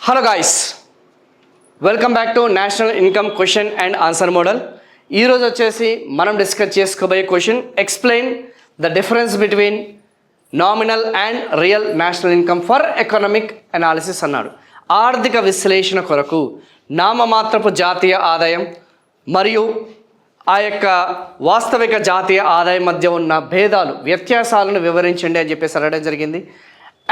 Hello guys, welcome back to national income question and answer model. ఈరోజు వచ్చేసి మనం discuss చేసుకోబోయే question explain the difference between nominal and real national income for economic analysis అన్నాడు. ఆర్థిక విశ్లేషణ కొరకు నామమాత్రపు జాతీయ ఆదాయం మరియు ఆ యొక్క వాస్తవిక జాతీయ ఆదాయం మధ్య ఉన్న భేదాలు, వ్యత్యాసాలను వివరించండి అని చెప్పేసి అడగడం జరిగింది.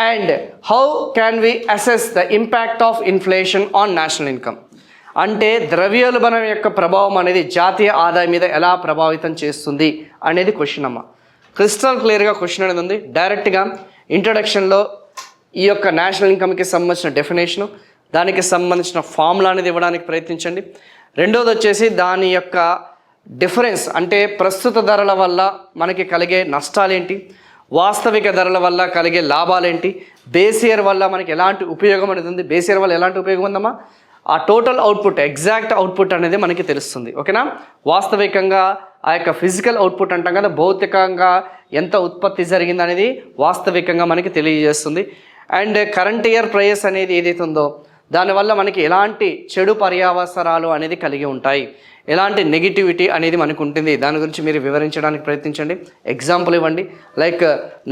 And how can we assess the impact of inflation on national income, అంటే ద్రవ్యోల్బణం యొక్క ప్రభావం అనేది జాతీయ ఆదాయం మీద ఎలా ప్రభావితం చేస్తుంది అనేది క్వశ్చన్ అమ్మ. క్రిస్టల్ క్లియర్గా క్వశ్చన్ అనేది ఉంది. డైరెక్ట్గా ఇంట్రడక్షన్లో ఈ యొక్క నేషనల్ ఇన్కమ్కి సంబంధించిన డెఫినేషను, దానికి సంబంధించిన ఫార్ములా అనేది ఇవ్వడానికి ప్రయత్నించండి. రెండోది వచ్చేసి దాని యొక్క డిఫరెన్స్, అంటే ప్రస్తుత ధరల వల్ల మనకి కలిగే నష్టాలేంటి, వాస్తవిక ధరల వల్ల కలిగే లాభాలేంటి, బేస్ ఇయర్ వల్ల మనకి ఎలాంటి ఉపయోగం అనేది ఉంది, బేస్ ఇయర్ వల్ల ఎలాంటి ఉపయోగం ఉందమ్మా, ఆ టోటల్ అవుట్పుట్, ఎగ్జాక్ట్ అవుట్పుట్ అనేది మనకి తెలుస్తుంది. ఓకేనా? వాస్తవికంగా ఆ యొక్క ఫిజికల్ అవుట్పుట్ అంటాం కదా, భౌతికంగా ఎంత ఉత్పత్తి జరిగింది అనేది వాస్తవికంగా మనకి తెలియజేస్తుంది. అండ్ కరెంట్ ఇయర్ ప్రైస్ అనేది ఏదైతే ఉందో దానివల్ల మనకి ఎలాంటి చెడు పర్యావసరాలు అనేది కలిగి ఉంటాయి, ఎలాంటి నెగిటివిటీ అనేది మనకు ఉంటుంది, దాని గురించి మీరు వివరించడానికి ప్రయత్నించండి. ఎగ్జాంపుల్ ఇవ్వండి. Like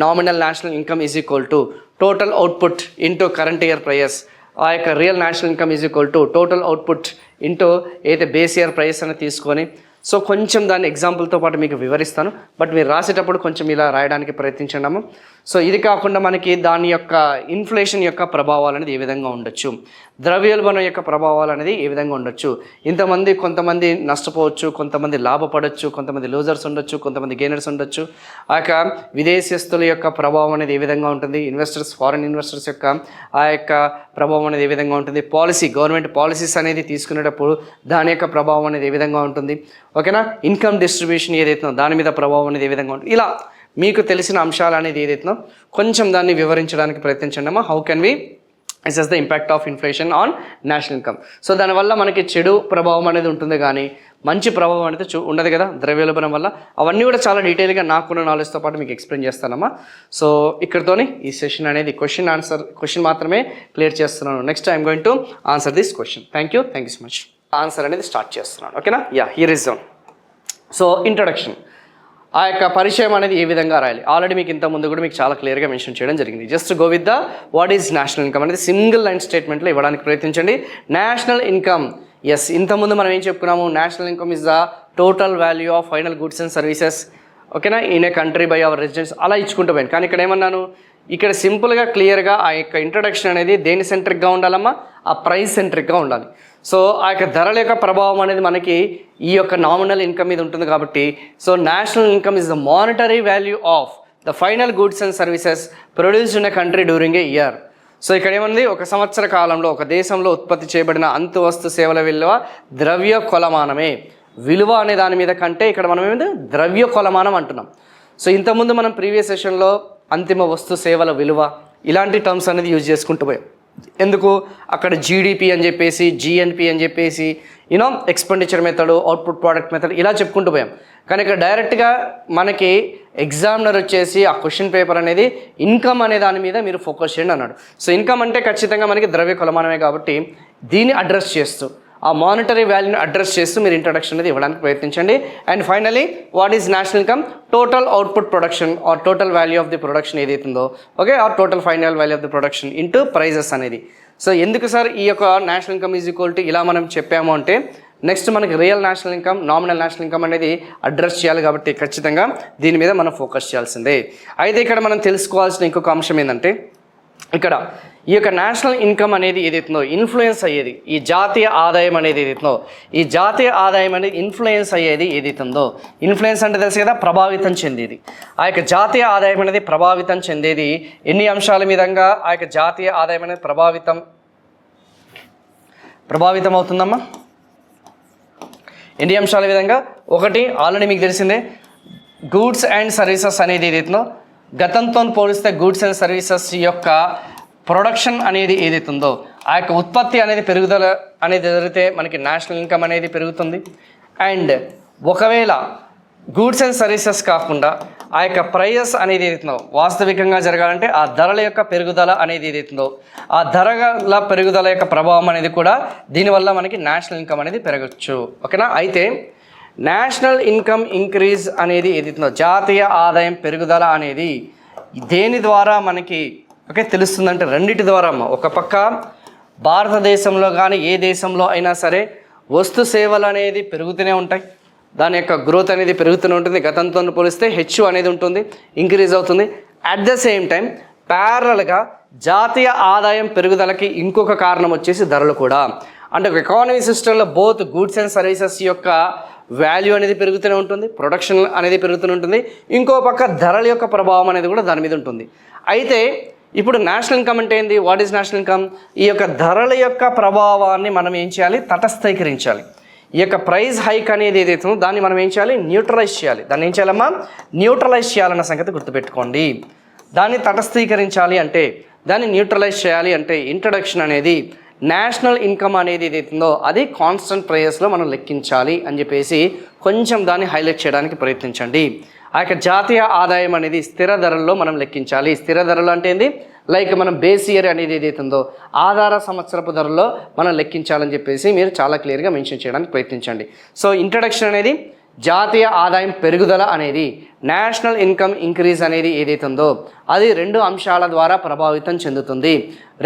nominal national income is equal to total output into current year price, ఆ యొక్క real national income is equal to total output into అయితే బేస్ ఇయర్ ప్రైస్ అని తీసుకొని, సో కొంచెం దాన్ని ఎగ్జాంపుల్తో పాటు మీకు వివరిస్తాను, బట్ మీరు రాసేటప్పుడు కొంచెం ఇలా రాయడానికి ప్రయత్నించండి. సో ఇది కాకుండా మనకి దాని యొక్క ఇన్ఫ్లేషన్ యొక్క ప్రభావాలు అనేది ఏ విధంగా ఉండొచ్చు, ద్రవ్యోల్బణం యొక్క ప్రభావాలు అనేది ఏ విధంగా ఉండొచ్చు, కొంతమంది నష్టపోవచ్చు, కొంతమంది లాభపడవచ్చు, కొంతమంది లూజర్స్ ఉండొచ్చు, కొంతమంది గెయినర్స్ ఉండొచ్చు, ఆ యొక్క విదేశస్తుల యొక్క ప్రభావం అనేది ఏ విధంగా ఉంటుంది, ఇన్వెస్టర్స్, ఫారిన్ ఇన్వెస్టర్స్ యొక్క ఆ యొక్క ప్రభావం అనేది ఏ విధంగా ఉంటుంది, గవర్నమెంట్ పాలసీస్ అనేది తీసుకునేటప్పుడు దాని యొక్క ప్రభావం అనేది ఏ విధంగా ఉంటుంది, ఓకేనా, ఇన్కమ్ డిస్ట్రిబ్యూషన్ ఏదైతుందో దాని మీద ప్రభావం అనేది ఏ విధంగా ఉంటుంది, ఇలా మీకు తెలిసిన అంశాలు అనేది ఏదైతుందో కొంచెం దాన్ని వివరించడానికి ప్రయత్నించండి అమ్మా. How can we assess the impact of inflation on national income. So దానివల్ల మనకి చెడు ప్రభావం అనేది ఉంటుంది కానీ మంచి ప్రభావం అనేది ఉండదు కదా ద్రవ్యోల్బణం వల్ల. అవన్నీ కూడా చాలా డీటెయిల్గా నాకున్న నాలెడ్జ్తో పాటు మీకు ఎక్స్ప్లెయిన్ చేస్తానమ్మా. సో ఇక్కడితోని ఈ సెషన్ అనేది క్వశ్చన్ మాత్రమే క్లియర్ చేస్తున్నాను. Next I'm going to answer this question. Thank you so much. Answer అనేది స్టార్ట్ చేస్తున్నాను. ఓకేనా? Here is Dhone. So introduction, ఆ యొక్క పరిచయం అనేది ఏ విధంగా రాయాలి, ఆల్రెడీ మీకు ఇంత ముందు కూడా మీకు చాలా క్లియర్గా మెన్షన్ చేయడం జరిగింది. Just go with the what is national income అనేది సింగిల్ లైన్ స్టేట్మెంట్లో ఇవ్వడానికి ప్రయత్నించండి. నేషనల్ ఇన్కమ్, ఎస్, ఇంతకుముందు మనం ఏం చెప్పుకున్నాము, national income is the total value of final goods and services, ఓకేనా, in a country by our residence, అలా ఇచ్చుకుంటూ పోయాను. కానీ ఇక్కడ ఏమన్నాను, ఇక్కడ సింపుల్గా క్లియర్గా ఆ యొక్క ఇంట్రడక్షన్ అనేది దేని సెంట్రిక్గా ఉండాలమ్మా, ఆ ప్రైస్ సెంట్రిక్గా ఉండాలి. సో ఆ యొక్క ధరల యొక్క ప్రభావం అనేది మనకి ఈ యొక్క నామినల్ ఇన్కమ్ మీద ఉంటుంది కాబట్టి, so national income is the monetary value of the final goods and services produced in a country during A year. So ఇక్కడ ఏముంది, ఒక సంవత్సర కాలంలో ఒక దేశంలో ఉత్పత్తి చేయబడిన అంతు వస్తు సేవల విలువ ద్రవ్య కొలమానమే. విలువ అనే దాని మీద కంటే ఇక్కడ మనం ఏమిటి, ద్రవ్య కొలమానం అంటున్నాం. సో ఇంతకుముందు మనం ప్రీవియస్ సెషన్లో అంతిమ వస్తు సేవల విలువ ఇలాంటి టర్మ్స్ అనేది యూజ్ చేసుకుంటూ పోయాం. ఎందుకు, అక్కడ జీడిపి అని చెప్పేసి, జిఎన్పి అని చెప్పేసి, expenditure method, output product method ఇలా చెప్పుకుంటూ పోయాం. కానీ ఇక్కడ డైరెక్ట్గా మనకి ఎగ్జామినర్ వచ్చేసి ఆ క్వశ్చన్ పేపర్ అనేది ఇన్కమ్ అనే దాని మీద మీరు ఫోకస్ చేయండి అన్నాడు. సో ఇన్కమ్ అంటే ఖచ్చితంగా మనకి ద్రవ్య కొలమానమే కాబట్టి దీన్ని అడ్రస్ చేస్తూ, ఆ మానిటరీ వాల్యూని అడ్రస్ చేస్తూ మీరు ఇంట్రడక్షన్ అనేది ఇవ్వడానికి ప్రయత్నించండి. And finally what is national income, total output production or total value of the production ఏదైతుందో, okay, or total final value of the production into prices అనేది. సో ఎందుకు సార్ ఈ యొక్క national income is equal to ఇలా మనం చెప్పాము అంటే, next మనకి real national income, nominal national income అనేది అడ్రస్ చేయాలి కాబట్టి ఖచ్చితంగా దీని మీద మనం ఫోకస్ చేయాల్సిందే. అయితే ఇక్కడ మనం తెలుసుకోవాల్సిన ఇంకొక అంశం ఏంటంటే, ఇక్కడ ఈ యొక్క నేషనల్ ఇన్కమ్ అనేది ఏదైతుందో ఇన్ఫ్లుయెన్స్ అయ్యేది, ఈ జాతీయ ఆదాయం అనేది ఏదైతుందో, ఈ జాతీయ ఆదాయం అనేది ఇన్ఫ్లుయెన్స్ అయ్యేది ఏదైతుందో, ఇన్ఫ్లుయెన్స్ అంటే తెలుసు కదా, ప్రభావితం చెందేది. ఆ యొక్క జాతీయ ఆదాయం అనేది ప్రభావితం చెందేది ఎన్ని అంశాల మీదంగా ఆ యొక్క జాతీయ ఆదాయం అనేది ప్రభావితం అవుతుందమ్మా, ఎన్ని అంశాల విధంగా. ఒకటి ఆల్రెడీ మీకు తెలిసిందే, గూడ్స్ అండ్ సర్వీసెస్ అనేది ఏదైతుందో గతంతో పోలిస్తే గూడ్స్ అండ్ సర్వీసెస్ యొక్క ప్రొడక్షన్ అనేది ఏదైతుందో ఆ యొక్క ఉత్పత్తి అనేది పెరుగుదల అనేది జరిగితే మనకి నేషనల్ ఇన్కమ్ అనేది పెరుగుతుంది. అండ్ ఒకవేళ గూడ్స్ అండ్ సర్వీసెస్ కాకుండా ఆ యొక్క ప్రైజెస్ అనేది ఏదైతుందో వాస్తవికంగా జరగాలంటే ఆ ధరల యొక్క పెరుగుదల అనేది ఏదైతుందో ఆ ధరల పెరుగుదల యొక్క ప్రభావం అనేది కూడా దీనివల్ల మనకి నేషనల్ ఇన్కమ్ అనేది పెరగచ్చు. ఓకేనా? అయితే నేషనల్ ఇన్కమ్ ఇంక్రీజ్ అనేది ఏదైతుందో జాతీయ ఆదాయం పెరుగుదల అనేది దేని ద్వారా మనకి తెలుస్తుందంటే రెండిటి ద్వారా అమ్మ. ఒక పక్క భారతదేశంలో కానీ ఏ దేశంలో అయినా సరే వస్తు సేవలు అనేది పెరుగుతూనే ఉంటాయి, దాని యొక్క గ్రోత్ అనేది పెరుగుతూనే ఉంటుంది. గతంతో పోలిస్తే హెచ్చు అనేది ఉంటుంది, ఇంక్రీజ్ అవుతుంది. అట్ ద సేమ్ టైం ప్యారల్గా జాతీయ ఆదాయం పెరుగుదలకి ఇంకొక కారణం వచ్చేసి ధరలు కూడా. అంటే ఒక ఎకానమీ సిస్టంలో బోత్ గూడ్స్ అండ్ సర్వీసెస్ యొక్క వాల్యూ అనేది పెరుగుతూనే ఉంటుంది, ప్రొడక్షన్ అనేది పెరుగుతూనే ఉంటుంది. ఇంకో పక్క ధరల యొక్క ప్రభావం అనేది కూడా దాని మీద ఉంటుంది. అయితే ఇప్పుడు నేషనల్ ఇన్కమ్ అంటే ఏంది? What is national income? ఈ యొక్క ధరల యొక్క ప్రభావాన్ని మనం ఏం చేయాలి? తటస్థీకరించాలి. ఈ యొక్క ప్రైస్ హైక్ అనేది ఏదైతుందో దాన్ని మనం ఏం చేయాలి? న్యూట్రలైజ్ చేయాలి. దాన్ని ఏం చేయాలమ్మా? న్యూట్రలైజ్ చేయాలన్న సంగతి గుర్తుపెట్టుకోండి. దాన్ని తటస్థీకరించాలి అంటే, దాన్ని న్యూట్రలైజ్ చేయాలి అంటే ఇంట్రడక్షన్ అనేది నేషనల్ ఇన్కమ్ అనేది ఏదైతుందో అది కాన్స్టెంట్ ప్రైజెస్లో మనం లెక్కించాలి అని చెప్పేసి కొంచెం దాన్ని హైలైట్ చేయడానికి ప్రయత్నించండి. ఆ యొక్క జాతీయ ఆదాయం అనేది స్థిర ధరల్లో మనం లెక్కించాలి. స్థిర ధరలు అంటే ఏంది? లైక్ మనం బేస్ ఇయర్ అనేది ఏదైతుందో ఆధార సంవత్సరపు ధరల్లో మనం లెక్కించాలని చెప్పేసి మీరు చాలా క్లియర్గా మెన్షన్ చేయడానికి ప్రయత్నించండి. సో ఇంట్రడక్షన్ అనేది జాతీయ ఆదాయం పెరుగుదల అనేది నేషనల్ ఇన్కమ్ ఇంక్రీజ్ అనేది ఏదైతుందో అది రెండు అంశాల ద్వారా ప్రభావితం చెందుతుంది.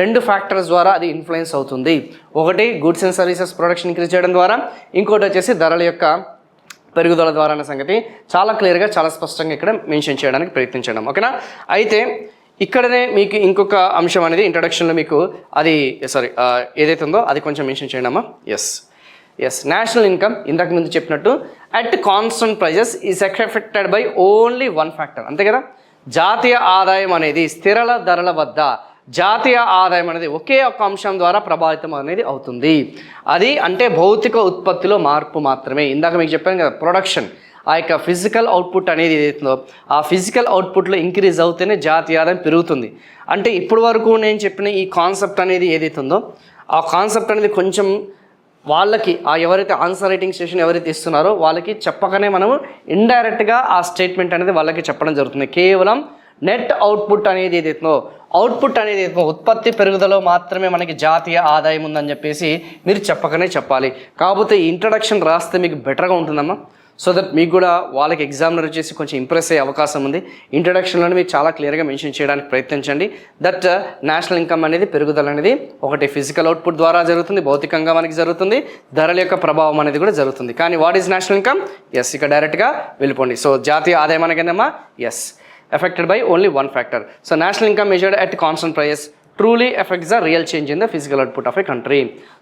రెండు ఫ్యాక్టర్స్ ద్వారా అది ఇన్ఫ్లుయెన్స్ అవుతుంది. ఒకటి goods and services production increase చేయడం ద్వారా, ఇంకోటి వచ్చేసి ధరల యొక్క పెరుగుదల ద్వారా అనే సంగతి చాలా క్లియర్గా చాలా స్పష్టంగా ఇక్కడ మెన్షన్ చేయడానికి ప్రయత్నించడం. ఓకేనా? అయితే ఇక్కడనే మీకు ఇంకొక అంశం అనేది ఇంట్రడక్షన్లో మీకు అది ఏదైతే ఉందో అది కొంచెం మెన్షన్ చేయండి అమ్మా. ఎస్ నేషనల్ ఇన్కమ్ ఇంతకు ముందు చెప్పినట్టు at constant prices is affected by only one factor. అంతే కదా? జాతీయ ఆదాయం అనేది స్థిరల ధరల వద్ద జాతీయ ఆదాయం అనేది ఒకే ఒక అంశం ద్వారా ప్రభావితం అనేది అవుతుంది. అది అంటే భౌతిక ఉత్పత్తిలో మార్పు మాత్రమే. ఇందాక మీకు చెప్పాను కదా, ప్రొడక్షన్ ఆ యొక్క ఫిజికల్ అవుట్పుట్ అనేది ఏదైతుందో ఆ ఫిజికల్ అవుట్పుట్లో ఇంక్రీజ్ అవుతేనే జాతీయ ఆదాయం పెరుగుతుంది. అంటే ఇప్పటి వరకు నేను చెప్పిన ఈ కాన్సెప్ట్ అనేది ఏదైతుందో ఆ కాన్సెప్ట్ అనేది కొంచెం వాళ్ళకి ఎవరైతే ఆన్సర్ రైటింగ్ సెషన్ ఎవరైతే ఇస్తున్నారో వాళ్ళకి చెప్పకనే మనము ఇండైరెక్ట్గా ఆ స్టేట్మెంట్ అనేది వాళ్ళకి చెప్పడం జరుగుతుంది. కేవలం నెట్ అవుట్పుట్ అనేది ఏదైతుందో అవుట్పుట్ అనేది ఉత్పత్తి పెరుగుదలలో మాత్రమే మనకి జాతీయ ఆదాయం ఉందని చెప్పేసి మీరు చెప్పకనే చెప్పాలి. కాకపోతే ఈ ఇంట్రడక్షన్ రాస్తే మీకు బెటర్గా ఉంటుందమ్మా. సో దట్ మీకు కూడా వాళ్ళకి ఎగ్జామినర్ వచ్చేసి కొంచెం ఇంప్రెస్ అయ్యే అవకాశం ఉంది. ఇంట్రడక్షన్లోనే మీకు చాలా క్లియర్గా మెన్షన్ చేయడానికి ప్రయత్నించండి. దట్ నేషనల్ ఇన్కమ్ అనేది పెరుగుదల అనేది ఒకటి ఫిజికల్ అవుట్పుట్ ద్వారా జరుగుతుంది, భౌతికంగా మనకి జరుగుతుంది, ధరల యొక్క ప్రభావం అనేది కూడా జరుగుతుంది. కానీ వాట్ ఈజ్ నేషనల్ ఇన్కమ్? ఇక్కడ డైరెక్ట్గా వెళ్ళిపోండి. సో జాతీయ ఆదాయం అనగానేమా affected by only one factor. So national income measured at constant price truly affects the real change in the physical output of a country.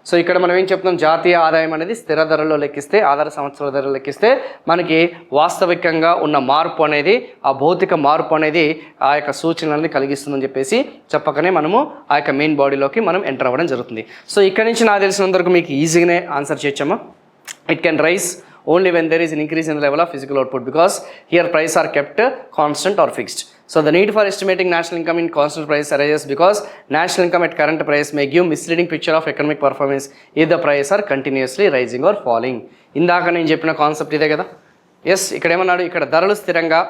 So ఇక్కడ మనం ఏం చెప్తున్నాం? జాతీయ ఆదాయం అనేది స్థిర ధరలో లెక్కిస్తే, ఆధార సంవత్సరాల ధరలో లెక్కిస్తే మనకి వాస్తవికంగా ఉన్న మార్పు అనేది ఆ భౌతిక మార్పు అనేది ఆ యొక్క సూచనలు అనేది కలిగిస్తుందని చెప్పేసి చెప్పకనే మనము ఆ యొక్క మెయిన్ బాడీలోకి మనం ఎంటర్ అవ్వడం జరుగుతుంది. సో ఇక్కడ నుంచి నాకు తెలిసినంత వరకు మీకు ఈజీగానే ఆన్సర్ చేయొచ్చమ్మా. It can rise only when there is an increase in the level of physical output, because here prices are kept constant or fixed. So the need for estimating national income in constant price arises because national income at current price may give misleading picture of economic performance if the prices are continuously rising or falling. ఇందాక నేను చెప్పిన concept ఇదే కదా. ఇక్కడ ఏమన్నాడు? ఇక్కడ ధరలు స్థిరంగా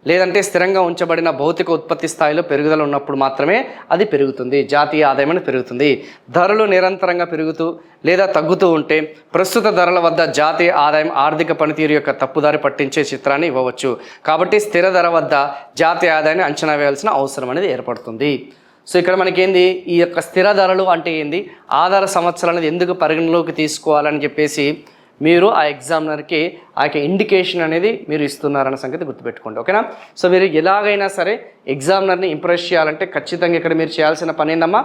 లేదంటే స్థిరంగా ఉంచబడిన భౌతిక ఉత్పత్తి స్థాయిలో పెరుగుదల ఉన్నప్పుడు మాత్రమే అది పెరుగుతుంది, జాతీయ ఆదాయం అనేది పెరుగుతుంది. ధరలు నిరంతరంగా పెరుగుతూ లేదా తగ్గుతూ ఉంటే ప్రస్తుత ధరల వద్ద జాతీయ ఆదాయం ఆర్థిక పనితీరు యొక్క తప్పుదారి పట్టించే చిత్రాన్ని ఇవ్వవచ్చు. కాబట్టి స్థిర ధర వద్ద జాతీయ ఆదాయాన్ని అంచనా వేయాల్సిన అవసరం అనేది ఏర్పడుతుంది. సో ఇక్కడ మనకేంది? ఈ యొక్క స్థిర ధరలు అంటే ఏంది, ఆధార సంవత్సరాలు అనేది ఎందుకు పరిగణలోకి తీసుకోవాలని చెప్పేసి మీరు ఆ ఎగ్జామినర్కి ఆ యొక్క ఇండికేషన్ అనేది మీరు ఇస్తున్నారన్న సంగతి గుర్తుపెట్టుకోండి. ఓకేనా? సో మీరు ఎలాగైనా సరే ఎగ్జామినర్ని ఇంప్రెస్ చేయాలంటే ఖచ్చితంగా ఇక్కడ మీరు చేయాల్సిన పని ఏందమ్మా?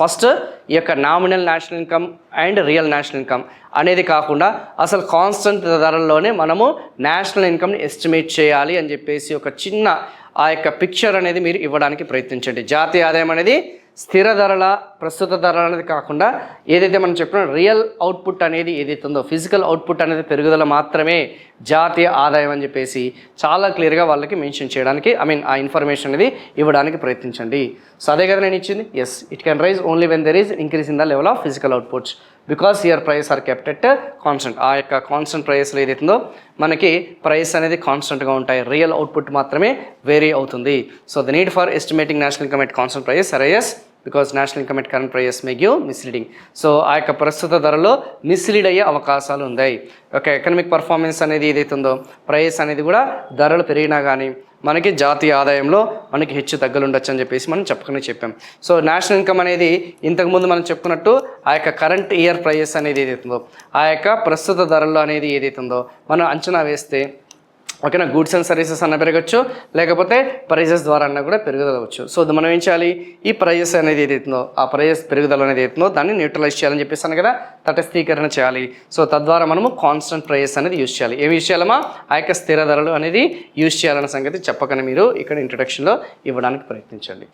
ఫస్ట్ ఈ యొక్క nominal national income and real national income అనేది కాకుండా అసలు కాన్స్టెంట్ ధరల్లోనే మనము నేషనల్ ఇన్కమ్ని ఎస్టిమేట్ చేయాలి అని చెప్పేసి ఒక చిన్న ఆ యొక్క పిక్చర్ అనేది మీరు ఇవ్వడానికి ప్రయత్నించండి. జాతీయ ఆదాయం అనేది స్థిర ధరల ప్రస్తుత ధర అనేది కాకుండా ఏదైతే మనం చెప్పుకున్నాం రియల్ అవుట్పుట్ అనేది ఏదైతే ఉందో ఫిజికల్ అవుట్పుట్ అనేది పెరుగుదల మాత్రమే జాతీయ ఆదాయం అని చెప్పేసి చాలా క్లియర్గా వాళ్ళకి మెన్షన్ చేయడానికి ఆ ఇన్ఫర్మేషన్ అనేది ఇవ్వడానికి ప్రయత్నించండి. సో అదే కదా నేను ఇచ్చింది. Yes, it can rise only when there is increase in the level of physical outputs because here price are kept at constant. ఆ యొక్క కాన్స్టెంట్ ప్రైస్లో ఏదైతుందో మనకి ప్రైస్ అనేది కాన్స్టెంట్గా ఉంటాయి, రియల్ అవుట్పుట్ మాత్రమే వేరీ అవుతుంది. So the need for estimating national income at constant price arises because national income at current prices may give misleading. So ఆ యొక్క ప్రస్తుత ధరలో మిస్లీడ్ అయ్యే అవకాశాలు ఉన్నాయి. ఒక ఎకనామిక్ పర్ఫార్మెన్స్ అనేది ఏదైతే ఉందో ప్రైస్ అనేది కూడా ధరలు పెరిగినా కానీ మనకి జాతీయ ఆదాయంలో మనకి హెచ్చు తగ్గులు ఉండొచ్చు అని చెప్పేసి మనం చెప్పాం. సో నేషనల్ ఇన్కమ్ అనేది ఇంతకుముందు మనం చెప్పుకున్నట్టు ఆ యొక్క కరెంట్ ఇయర్ ప్రైజెస్ అనేది ఏదైతుందో ఆ యొక్క ప్రస్తుత ధరల్లో అనేది ఏదైతుందో మనం అంచనా వేస్తే ఓకేనా గూడ్స్ అండ్ సర్వీసెస్ అన్న పెరగచ్చు, లేకపోతే ప్రైజెస్ ద్వారా అన్న కూడా పెరుగుదలవచ్చు. సో మనం ఏం చేయాలి, ఈ ప్రైజెస్ అనేది ఏదైతుందో ఆ ప్రైజెస్ పెరుగుదల అనేది ఏదైతుందో దాన్ని న్యూట్రలైజ్ చేయాలని చెప్పేసాను కదా, తటస్థీకరణ చేయాలి. సో తద్వారా మనము కాన్స్టెంట్ ప్రైజెస్ అనేది యూజ్ చేయాలి. ఏమి యూజ్ చేయాలమ్మా, ఆ యొక్క స్థిర ధరలు అనేది యూజ్ చేయాలన్న సంగతి చెప్పకనే మీరు ఇక్కడ ఇంట్రొడక్షన్లో ఇవ్వడానికి ప్రయత్నించండి.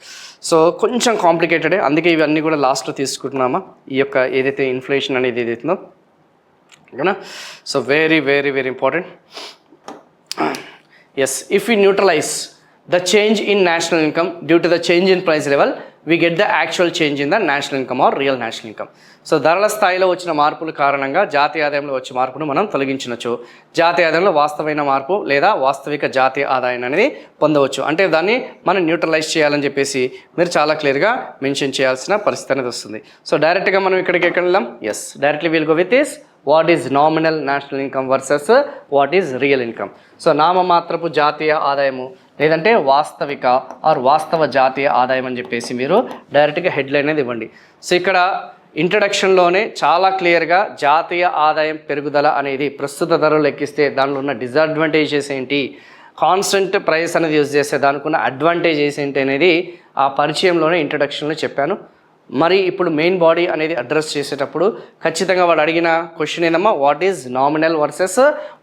సో కొంచెం కాంప్లికేటెడ్, అందుకే ఇవన్నీ కూడా లాస్ట్లో తీసుకుంటున్నామా ఈ యొక్క ఏదైతే ఇన్ఫ్లేషన్ అనేది ఏదైతుందో ఓకేనా. So very very very important. Yes, if we neutralize the change in national income due to the change in price level, we get the actual change in the national income or real national income. So ధరల స్థాయిలో వచ్చిన మార్పుల కారణంగా జాతీయ ఆదాయంలో వచ్చే మార్పును మనం తొలగించవచ్చు. జాతీయ ఆదాయంలో వాస్తవమైన మార్పు లేదా వాస్తవిక జాతీయ ఆదాయం అనేది పొందవచ్చు. అంటే దాన్ని మనం న్యూట్రలైజ్ చేయాలని చెప్పేసి మీరు చాలా క్లియర్గా మెన్షన్ చేయాల్సిన పరిస్థితి అనేది వస్తుంది. సో డైరెక్ట్గా మనం ఇక్కడికి ఎక్కడ వెళ్దాం. Yes, directly will go with this what is nominal national income versus what is real income. So నామమాత్రపు జాతీయ ఆదాయము లేదంటే వాస్తవిక ఆర్ వాస్తవ జాతీయ ఆదాయం అని చెప్పేసి మీరు డైరెక్ట్గా హెడ్లైన్ అనేది ఇవ్వండి. సో ఇక్కడ ఇంట్రడక్షన్లోనే చాలా క్లియర్గా జాతీయ ఆదాయం పెరుగుదల అనేది ప్రస్తుత ధరలు లెక్కిస్తే దానిలో ఉన్న డిసడ్వాంటేజెస్ ఏంటి, కాన్స్టెంట్ ప్రైస్ అనేది యూజ్ చేస్తే దానికి ఉన్న అడ్వాంటేజెస్ ఏంటి అనేది ఆ పరిచయంలోనే ఇంట్రడక్షన్లో చెప్పాను. మరి ఇప్పుడు మెయిన్ బాడీ అనేది అడ్రస్ చేసేటప్పుడు ఖచ్చితంగా వాడు అడిగిన క్వశ్చన్ ఏందమ్మా, what is nominal versus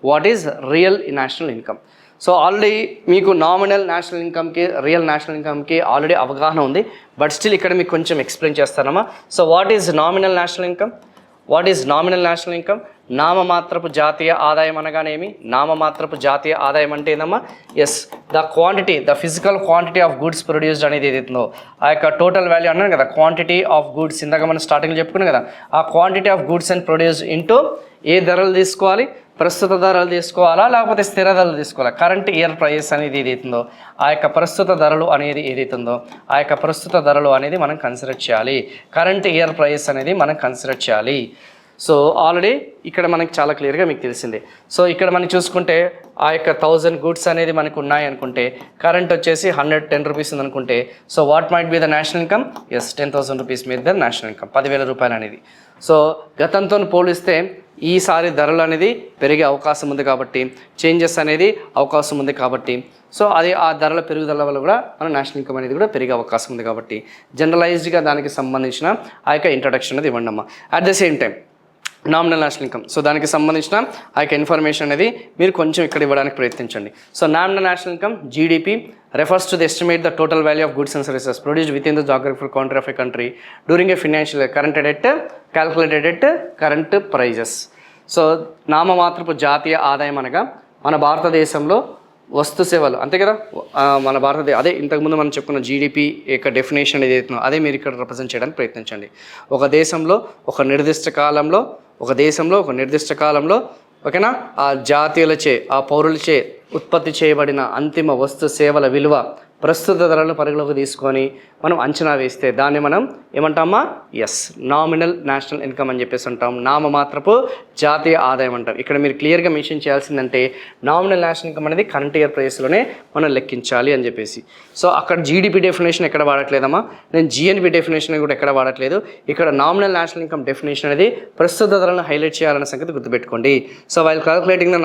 what is real national income. So already మీకు నామినల్ నేషనల్ ఇన్కమ్కి రియల్ నేషనల్ ఇన్కమ్కి ఆల్రెడీ అవగాహన ఉంది, బట్ స్టిల్ ఇక్కడ మీకు కొంచెం ఎక్స్ప్లెయిన్ చేస్తానమ్మా. So what is nominal national income, what is nominal national income. నామమాత్రపు జాతీయ ఆదాయం అనగానేమి, నామమాత్రపు జాతీయ ఆదాయం అంటే ఏందమ్మా, yes the quantity the physical quantity of goods produced అనేది ఏదైతుందో ఆ యొక్క టోటల్ వాల్యూ అన్నాను కదా, క్వాంటిటీ ఆఫ్ గుడ్స్ ఇందాక మనం స్టార్టింగ్లో చెప్పుకున్నాం కదా, ఆ quantity of goods and produced into ఏ ధరలు తీసుకోవాలి, ప్రస్తుత ధరలు తీసుకోవాలా లేకపోతే స్థిర ధరలు తీసుకోవాలా, కరెంట్ ఇయర్ ప్రైస్ అనేది ఏదైతుందో ఆ యొక్క ప్రస్తుత ధరలు అనేది ఏదైతుందో ఆ యొక్క ప్రస్తుత ధరలు అనేది మనం కన్సిడర్ చేయాలి, కరెంట్ ఇయర్ ప్రైస్ అనేది మనం కన్సిడర్ చేయాలి. సో ఆల్రెడీ ఇక్కడ మనకి చాలా క్లియర్గా మీకు తెలిసిందే. సో ఇక్కడ మనం చూసుకుంటే ఆ యొక్క 1000 గుడ్స్ అనేది మనకు ఉన్నాయి అనుకుంటే కరెంట్ వచ్చేసి 110 రూపీస్ ఉంది అనుకుంటే, so what might be the national income, yes 10,000 rupees మీద ద నేషనల్ ఇన్కమ్, 10,000 రూపాయలు అనేది. సో గతంతో పోలిస్తే ఈసారి ధరలు అనేది పెరిగే అవకాశం ఉంది కాబట్టి, చేంజెస్ అనేది అవకాశం ఉంది కాబట్టి, సో అది ఆ ధరల పెరుగుదల వల్ల కూడా మన నేషనల్ ఇన్కమ్ అనేది కూడా పెరిగే అవకాశం ఉంది కాబట్టి జనరలైజ్డ్గా దానికి సంబంధించిన ఆ యొక్క ఇంట్రడక్షన్ అనేది ఇవ్వండి అమ్మా. At the same time nominal national income, so దానికి సంబంధించిన ఆ యొక్క ఇన్ఫర్మేషన్ అనేది మీరు కొంచెం ఇక్కడ ఇవ్వడానికి ప్రయత్నించండి. So nominal national income GDP refers to the estimate the total value of goods and services produced within the geographical boundary of a country during a financial year calculated at current prices. So నామమాత్రపు జాతీయ ఆదాయం అనగా మన భారతదేశంలో వస్తు సేవలు అంతే కదా, మన భారతదేశం అదే ఇంతకుముందు మనం చెప్పుకున్న జీడిపి యొక్క డెఫినేషన్ ఏదైతుందో అదే మీరు ఇక్కడ రిప్రజెంట్ చేయడానికి ప్రయత్నించండి. ఒక దేశంలో ఒక నిర్దిష్ట కాలంలో ఓకేనా ఆ జాతీయులచే ఆ పౌరులచే ఉత్పత్తి చేయబడిన అంతిమ వస్తు సేవల విలువ ప్రస్తుత ధరలను పరిగణలోకి తీసుకొని మనం అంచనా వేస్తే దాన్ని మనం ఏమంటామా, ఎస్ నామినల్ నేషనల్ ఇన్కమ్ అని చెప్పేసి అంటాం, నామమాత్రపు జాతీయ ఆదాయం అంటాం. ఇక్కడ మీరు క్లియర్గా మెన్షన్ చేయాల్సిందంటే నామినల్ నేషనల్ ఇన్కమ్ అనేది కరెంట్ ఇయర్ ప్రైస్లోనే మనం లెక్కించాలి అని చెప్పేసి. సో అక్కడ జీడిపి డెఫినేషన్ ఎక్కడ వాడట్లేదమ్మా, నేను జిఎన్పి డెఫినేషన్ కూడా ఎక్కడ వాడట్లేదు. ఇక్కడ నామినల్ నేషనల్ ఇన్కమ్ డెఫినేషన్ అనేది ప్రస్తుత ధరలను హైలైట్ చేయాలన్న సంగతి గుర్తుపెట్టుకోండి. So while calculating the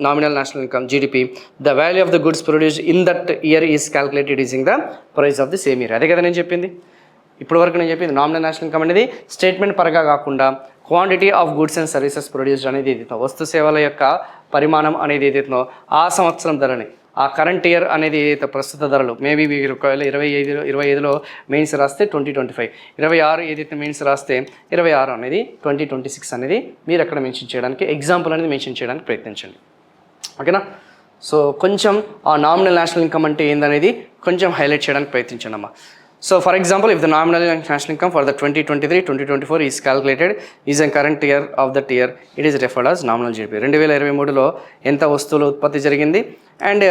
nominal national income GDP the value of the goods produced in that year is calculated using the price of the same year. అదే కదా నేను చెప్పింది ఇప్పటివరకు. నేను చెప్పింది నామినల్ నేషనల్ ఇన్కమ్ అనేది స్టేట్మెంట్ పరంగా కాకుండా quantity of goods and services produced అనేది ఏదైతే వస్తు సేవల యొక్క పరిమాణం అనేది ఏదైతుందో ఆ సంవత్సరం ధరని ఆ కరెంట్ ఇయర్ అనేది ఏదైతే ప్రస్తుత ధరలు మేబీ మీరు ఒకవేళ 25లో మెయిన్స్ రాస్తే 2025, 26 ఏదైతే మెయిన్స్ రాస్తే 26 అనేది 2026 అనేది మీరు అక్కడ మెన్షన్ చేయడానికి ఎగ్జాంపుల్ అనేది మెన్షన్ చేయడానికి ప్రయత్నించండి. ఓకేనా? సో కొంచెం ఆ నామినల్ నేషనల్ ఇన్కమ్ అంటే ఏందనేది కొంచెం హైలైట్ చేయడానికి ప్రయత్నించండి అమ్మా. So for example, if the nominal national income for the 2023-2024 is calculated is a current year of that year, it is referred as nominal GDP. 2023లో ఎంత వస్తువుల ఉత్పత్తి జరిగింది అండ్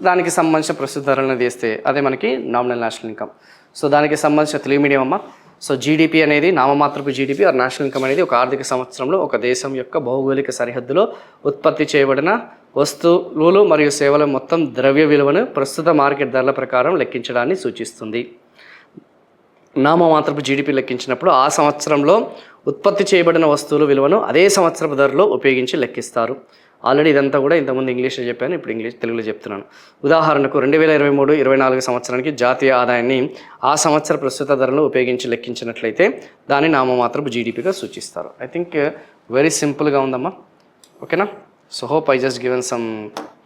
దానికి సంబంధించిన ప్రస్తుత ధరలను తీస్తే అదే మనకి నామినల్ నేషనల్ ఇన్కమ్. సో దానికి సంబంధించిన తెలుగు మీడియం అమ్మ. సో జీడిపి అనేది నామమాత్రపు జీడిపి ఆర్ నేషనల్ ఇన్కమ్ అనేది ఒక ఆర్థిక సంవత్సరంలో ఒక దేశం యొక్క భౌగోళిక సరిహద్దులో ఉత్పత్తి చేయబడిన వస్తువులు మరియు సేవల మొత్తం ద్రవ్య విలువను ప్రస్తుత మార్కెట్ ధరల ప్రకారం లెక్కించడాన్ని సూచిస్తుంది. నామమాత్రపు జీడిపి లెక్కించినప్పుడు ఆ సంవత్సరంలో ఉత్పత్తి చేయబడిన వస్తువుల విలువను అదే సంవత్సరపు ధరలో ఉపయోగించి లెక్కిస్తారు. ఆల్రెడీ ఇదంతా కూడా ఇంతకుముందు ఇంగ్లీష్లో చెప్పాను, ఇప్పుడు తెలుగులో చెప్తున్నాను. ఉదాహరణకు 2023-24 సంవత్సరానికి జాతీయ ఆదాయాన్ని ఆ సంవత్సర ప్రస్తుత ధరలను ఉపయోగించి లెక్కించినట్లయితే దాన్ని నామమాత్రపు జీడిపిగా సూచిస్తారు. ఐ థింక్ వెరీ సింపుల్గా ఉందమ్మా. ఓకేనా? So hope I just given some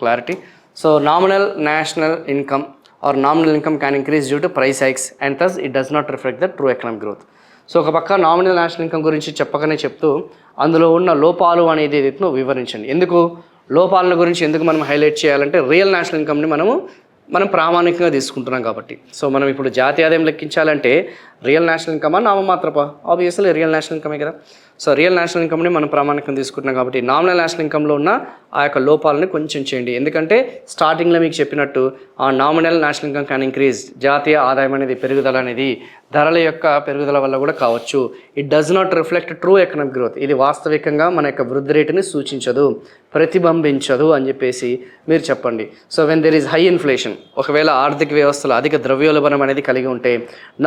clarity. So nominal national income or nominal income can increase due to price hikes and thus it does not reflect the true economic growth. So ఒక పక్క nominal national income గురించి చెప్పకనే చెప్తూ అందులో ఉన్న లోపాలు అనేది ఏదైతే వివరించండి. ఎందుకు లోపాలను గురించి ఎందుకు మనం హైలైట్ చేయాలంటే రియల్ నేషనల్ ఇన్కమ్ని మనం ప్రామాణికంగా తీసుకుంటున్నాం కాబట్టి. సో మనం ఇప్పుడు జాతీయ ఆదాయం లెక్కించాలంటే రియల్ నేషనల్ ఇన్కమా నామమాత్రపా? ఆబ్వియస్లీ రియల్ నేషనల్ ఇన్కమే కదా. సో రియల్ నేషనల్ ఇన్కమ్ని మనం ప్రామాణికంగా తీసుకుంటున్నాం కాబట్టి నామినల్ నేషనల్ ఇన్కమ్లో ఉన్న ఆ యొక్క లోపాలని కొంచెం చేయండి. ఎందుకంటే స్టార్టింగ్లో మీకు చెప్పినట్టు ఆ nominal national income can increase, జాతీయ ఆదాయం అనేది పెరుగుదల అనేది ధరల యొక్క పెరుగుదల వల్ల కూడా కావచ్చు. It does not reflect true economic growth. ఇది వాస్తవికంగా మన యొక్క వృద్ధి రేటుని సూచించదు, ప్రతిబింబించదు అని చెప్పేసి మీరు చెప్పండి. So when there is high inflation, ఒకవేళ ఆర్థిక వ్యవస్థలో అధిక ద్రవ్యోల్బణం అనేది కలిగి ఉంటే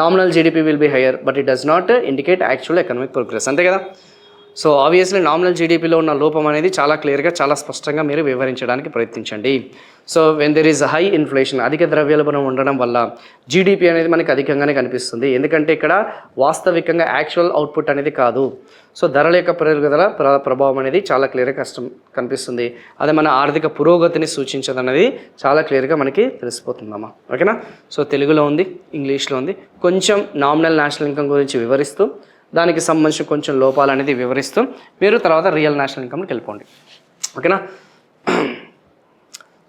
nominal GDP will be higher but it does not indicate actual economic progress. అంతే కదా? సో ఆబ్వియస్లీ నామినల్ జీడిపిలో ఉన్న లోపం అనేది చాలా క్లియర్గా చాలా స్పష్టంగా మీరు వివరించడానికి ప్రయత్నించండి. So when there is high inflation, అధిక ద్రవ్యోల్బణం ఉండడం వల్ల జీడిపి అనేది మనకి అధికంగానే కనిపిస్తుంది. ఎందుకంటే ఇక్కడ వాస్తవికంగా యాక్చువల్ అవుట్పుట్ అనేది కాదు. సో ధరల యొక్క పెరుగుదల ప్రభావం అనేది చాలా క్లియర్గా కనిపిస్తుంది. అదే మన ఆర్థిక పురోగతిని సూచించదన్నది చాలా క్లియర్గా మనకి తెలిసిపోతుందమ్మా. ఓకేనా? సో తెలుగులో ఉంది, ఇంగ్లీష్లో ఉంది. కొంచెం నామినల్ నేషనల్ ఇన్కమ్ గురించి వివరిస్తూ దానికి సంబంధించిన కొంచెం లోపాలు అనేది వివరిస్తూ మీరు తర్వాత రియల్ నేషనల్ ఇన్కమ్కి వెళ్ళిపోండి. ఓకేనా?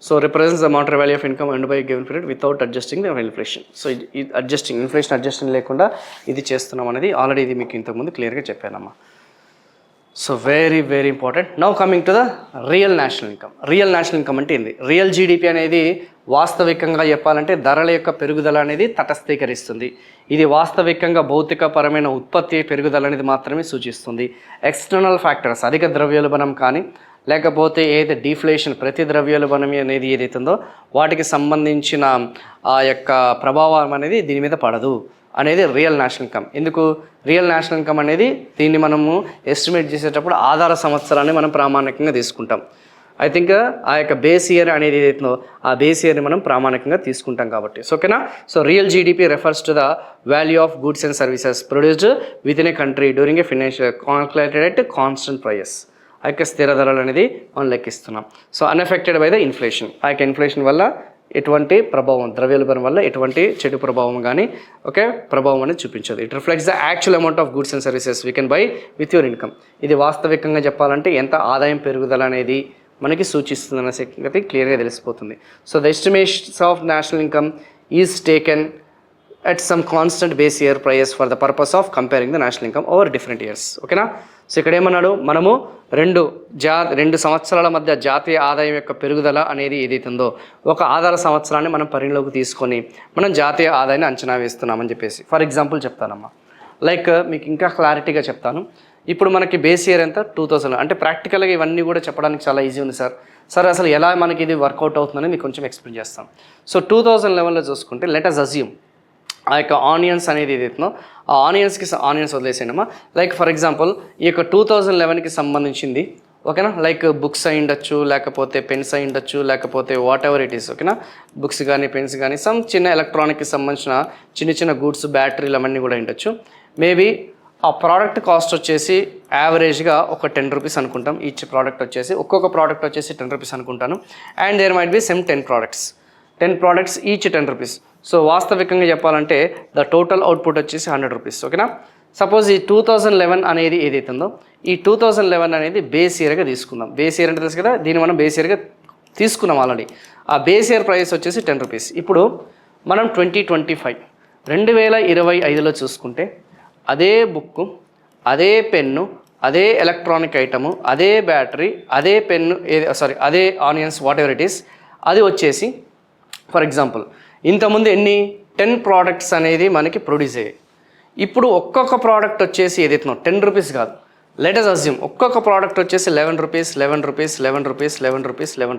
So represents the monetary value of income earned by given period without adjusting the inflation. So ఇది ఇన్ఫ్లేషన్ అడ్జస్టింగ్ లేకుండా ఇది చేస్తున్నాం అనేది ఆల్రెడీ ఇది మీకు ఇంతకుముందు క్లియర్గా చెప్పానమ్మా. So very very important. Now coming to the real national income. Real national income అంటే ఏంది? రియల్ జీడిపి అనేది వాస్తవికంగా చెప్పాలంటే ధరల యొక్క పెరుగుదల అనేది తటస్థీకరిస్తుంది. ఇది వాస్తవికంగా భౌతికపరమైన ఉత్పత్తి పెరుగుదల అనేది మాత్రమే సూచిస్తుంది. ఎక్స్టర్నల్ ఫ్యాక్టర్స్, అధిక ద్రవ్యోల్బణం కానీ లేకపోతే ఏదైతే డిఫ్లేషన్, ప్రతి ద్రవ్యోల్బణం అనేది ఏదైతుందో వాటికి సంబంధించిన ఆ యొక్క ప్రభావం అనేది దీని మీద పడదు అనేది రియల్ నేషనల్ ఇన్కమ్. ఎందుకు రియల్ నేషనల్ ఇన్కమ్ అనేది దీన్ని మనము ఎస్టిమేట్ చేసేటప్పుడు ఆధార సంవత్సరాన్ని మనం ప్రామాణికంగా తీసుకుంటాం. ఐ థింక్ ఆ యొక్క బేస్ ఇయర్ అనేది ఏదైతుందో ఆ బేస్ ఇయర్ని మనం ప్రామాణికంగా తీసుకుంటాం కాబట్టి. సో ఓకేనా? So real GDP refers to the value of goods and services produced within a country during a financial calculated at constant price. ఆ యొక్క స్థిర ధరలు అనేది మనం లెక్కిస్తున్నాం. So unaffected by the inflation, ఆ యొక్క ఇన్ఫ్లేషన్ వల్ల ఎటువంటి ప్రభావం, ద్రవ్యోల్బణం వల్ల ఎటువంటి చెడు ప్రభావం కానీ ప్రభావం అనేది చూపించదు. It reflects the actual amount of goods and services we can buy with your income. ఇది వాస్తవికంగా చెప్పాలంటే ఎంత ఆదాయం పెరుగుదల అనేది మనకి సూచిస్తుందన్న సంగతి క్లియర్గా తెలిసిపోతుంది. So the estimations of national income is taken at some constant base year price for the purpose of comparing the national income over different years. ఓకేనా? సో ఇక్కడ ఏమన్నాడు, మనము రెండు సంవత్సరాల మధ్య జాతీయ ఆదాయం యొక్క పెరుగుదల అనేది ఏదైతుందో ఒక ఆధార సంవత్సరాన్ని మనం పరిగణలోకి తీసుకొని మనం జాతీయ ఆదాయాన్ని అంచనా వేస్తున్నామని చెప్పేసి ఫర్ ఎగ్జాంపుల్ చెప్తానమ్మా. లైక్ మీకు ఇంకా క్లారిటీగా చెప్తాను. ఇప్పుడు మనకి బేస్ ఇయర్ ఎంత 2000. అంటే ప్రాక్టికల్గా ఇవన్నీ కూడా చెప్పడానికి చాలా ఈజీ ఉంది సార్ అసలు ఎలా మనకి ఇది వర్కౌట్ అవుతుందని మీకు కొంచెం ఎక్స్ప్లెయిన్ చేస్తాను. సో 2011లో చూసుకుంటే లెట్ అస్ అజ్యూమ్ ఆ యొక్క ఆనియన్స్ అనేది ఏదైతుందో ఆ ఆనియన్స్ వదిలేసేయమ్మా. లైక్ ఫర్ ఎగ్జాంపుల్ ఈ యొక్క 2011కి సంబంధించింది ఓకేనా, లైక్ బుక్స్ అయి ఉండొచ్చు, లేకపోతే పెన్స్ అయి ఉండొచ్చు, లేకపోతే వాట్ ఎవర్ ఇట్ ఈస్ ఓకేనా, బుక్స్ కానీ పెన్స్ కానీ సమ్ చిన్న ఎలక్ట్రానిక్కి సంబంధించిన చిన్న గూడ్స్ బ్యాటరీలు అవన్నీ కూడా ఉండొచ్చు. మేబీ ఆ ప్రోడక్ట్ కాస్ట్ వచ్చేసి యావరేజ్గా ఒక 10 రూపీస్ అనుకుంటాం. ఈచ్ ప్రోడక్ట్ వచ్చేసి ఒక్కొక్క ప్రోడక్ట్ వచ్చేసి 10 రూపీస్ అనుకుంటాను. And there might be same 10 products each 10 rupees. So వాస్తవికంగా చెప్పాలంటే ద టోటల్ అవుట్పుట్ వచ్చేసి 100 రూపీస్. ఓకేనా? సపోజ్ ఈ 2011 అనేది ఏదైతుందో ఈ 2011 అనేది బేస్ ఇయర్గా తీసుకుందాం. బేస్ ఇయర్ అంటే తెలుసు కదా, దీన్ని మనం బేస్ ఇయర్గా తీసుకున్నాం ఆల్రెడీ. ఆ బేస్ ఇయర్ ప్రైస్ వచ్చేసి 10 రూపీస్. ఇప్పుడు మనం 2025లో చూసుకుంటే అదే బుక్కు, అదే పెన్ను, అదే ఎలక్ట్రానిక్ ఐటము, అదే బ్యాటరీ, అదే పెన్ను, అదే onions, what ever it is, అది వచ్చేసి ఫర్ ఎగ్జాంపుల్ ఇంతకుముందు 10 ప్రోడక్ట్స్ అనేది మనకి ప్రొడ్యూస్ అయ్యాయి. ఇప్పుడు ఒక్కొక్క ప్రోడక్ట్ వచ్చేసి ఏదైతే 10 రూపీస్ కాదు, లెట్ అస్ అజ్యూమ్ ఒక్కొక్క ప్రోడక్ట్ వచ్చేసి 11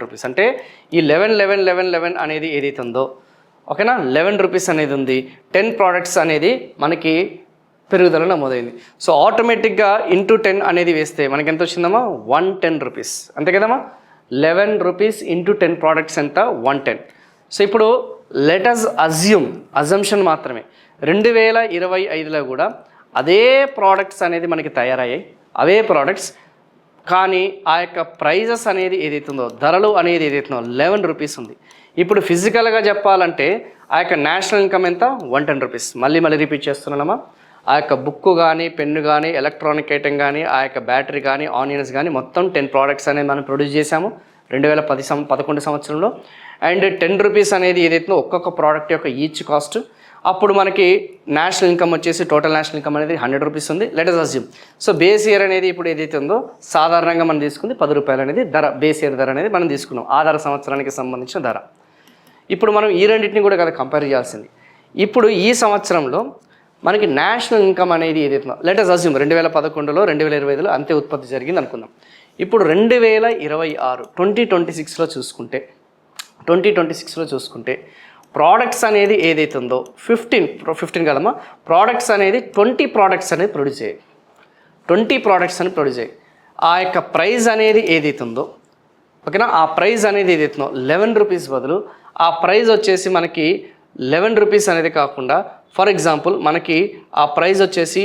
రూపీస్ అంటే ఈ 11 అనేది ఏదైతే ఉందో, ఓకేనా, 11 రూపీస్ అనేది ఉంది. 10 ప్రోడక్ట్స్ అనేది మనకి పెరుగుదల నమోదైంది. సో ఆటోమేటిక్గా ఇంటూ 10 అనేది వేస్తే మనకి ఎంత వచ్చిందమ్మా? 110 రూపీస్. అంతే కదమ్మా? 11 రూపీస్ ఇంటూ 10 ప్రోడక్ట్స్ ఎంత? 110. సో ఇప్పుడు లెట్ అస్ అజంప్షన్ మాత్రమే 2025లో కూడా అదే ప్రోడక్ట్స్ అనేది మనకి తయారయ్యాయి, అవే ప్రోడక్ట్స్, కానీ ఆ యొక్క ప్రైజెస్ అనేది ఏదైతుందో, ధరలు అనేది ఏదైతుందో 11 రూపీస్ ఉంది. ఇప్పుడు ఫిజికల్గా చెప్పాలంటే ఆ యొక్క నేషనల్ ఇన్కమ్ ఎంత? 110 రూపీస్. మళ్ళీ రిపీట్ చేస్తున్నానమ్మా. ఆ యొక్క బుక్ కానీ, పెన్ను కానీ, ఎలక్ట్రానిక్ ఐటెం కానీ, ఆ యొక్క బ్యాటరీ కానీ, ఆనియన్స్ కానీ మొత్తం 10 ప్రోడక్ట్స్ అనేది మనం ప్రొడ్యూస్ చేసాము 2011 సంవత్సరంలో. అండ్ 10 రూపీస్ అనేది ఏదైతుందో ఒక్కొక్క ప్రోడక్ట్ యొక్క ఈచ్ కాస్ట్. అప్పుడు మనకి నేషనల్ ఇన్కమ్ వచ్చేసి టోటల్ నేషనల్ ఇన్కమ్ అనేది 100 రూపీస్ ఉంది. Let us assume. So base year అనేది ఇప్పుడు ఏదైతే ఉందో సాధారణంగా మనం తీసుకుంది 10 రూపాయలు అనేది ధర, బేస్ ఇయర్ ధర అనేది మనం తీసుకున్నాం, ఆధార సంవత్సరానికి సంబంధించిన ధర. ఇప్పుడు మనం ఈ రెండింటిని కూడా కదా కంపేర్ చేయాల్సింది. ఇప్పుడు ఈ సంవత్సరంలో మనకి నేషనల్ ఇన్కమ్ అనేది ఏదైతుందో లెట్ అస్ అజ్యూమ్ 2011లో 2025లో అంతే ఉత్పత్తి జరిగింది అనుకుందాం. ఇప్పుడు 2026 చూసుకుంటే ప్రోడక్ట్స్ అనేది ఏదైతే ఉందో 15 కదమ్మా, ప్రోడక్ట్స్ అనేది 20 ప్రోడక్ట్స్ అనేది ప్రొడ్యూస్ అయ్యాయి. 20 ప్రోడక్ట్స్ అని ప్రొడ్యూస్ అయ్యాయి. ఆ యొక్క ప్రైస్ అనేది ఏదైతే ఉందో, ఓకేనా, ఆ ప్రైస్ అనేది ఏదైతుందో 11 రూపీస్ బదులు ఆ ప్రైస్ వచ్చేసి మనకి 11 రూపీస్ అనేది కాకుండా ఫర్ ఎగ్జాంపుల్ మనకి ఆ ప్రైస్ వచ్చేసి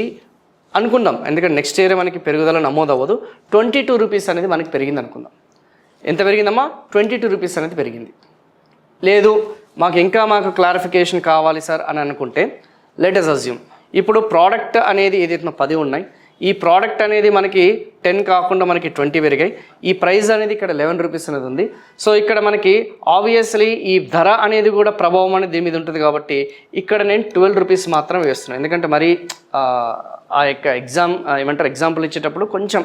అనుకుందాం, ఎందుకంటే నెక్స్ట్ ఇయర్ మనకి పెరుగుదల నమోదవ్వదు, 22 రూపీస్ అనేది మనకి పెరిగింది అనుకుందాం. ఎంత పెరిగిందమ్మా? 22 రూపీస్ అనేది పెరిగింది. లేదు మాకు క్లారిఫికేషన్ కావాలి సార్ అని అనుకుంటే లెట్ అస్ అజ్యూమ్ ఇప్పుడు ప్రోడక్ట్ అనేది ఏదైతే 10 ఉన్నాయి, ఈ ప్రోడక్ట్ అనేది మనకి 10 కాకుండా మనకి 20 పెరిగాయి. ఈ ప్రైస్ అనేది ఇక్కడ 11 రూపీస్ అనేది ఉంది. సో ఇక్కడ మనకి ఆబ్వియస్లీ ఈ ధర అనేది కూడా ప్రభావం అనేది దీని మీద ఉంటుంది కాబట్టి ఇక్కడ నేను 12 రూపీస్ మాత్రం వేస్తున్నాను. ఎందుకంటే మరి ఆ యొక్క ఎగ్జాంపుల్ ఇచ్చేటప్పుడు కొంచెం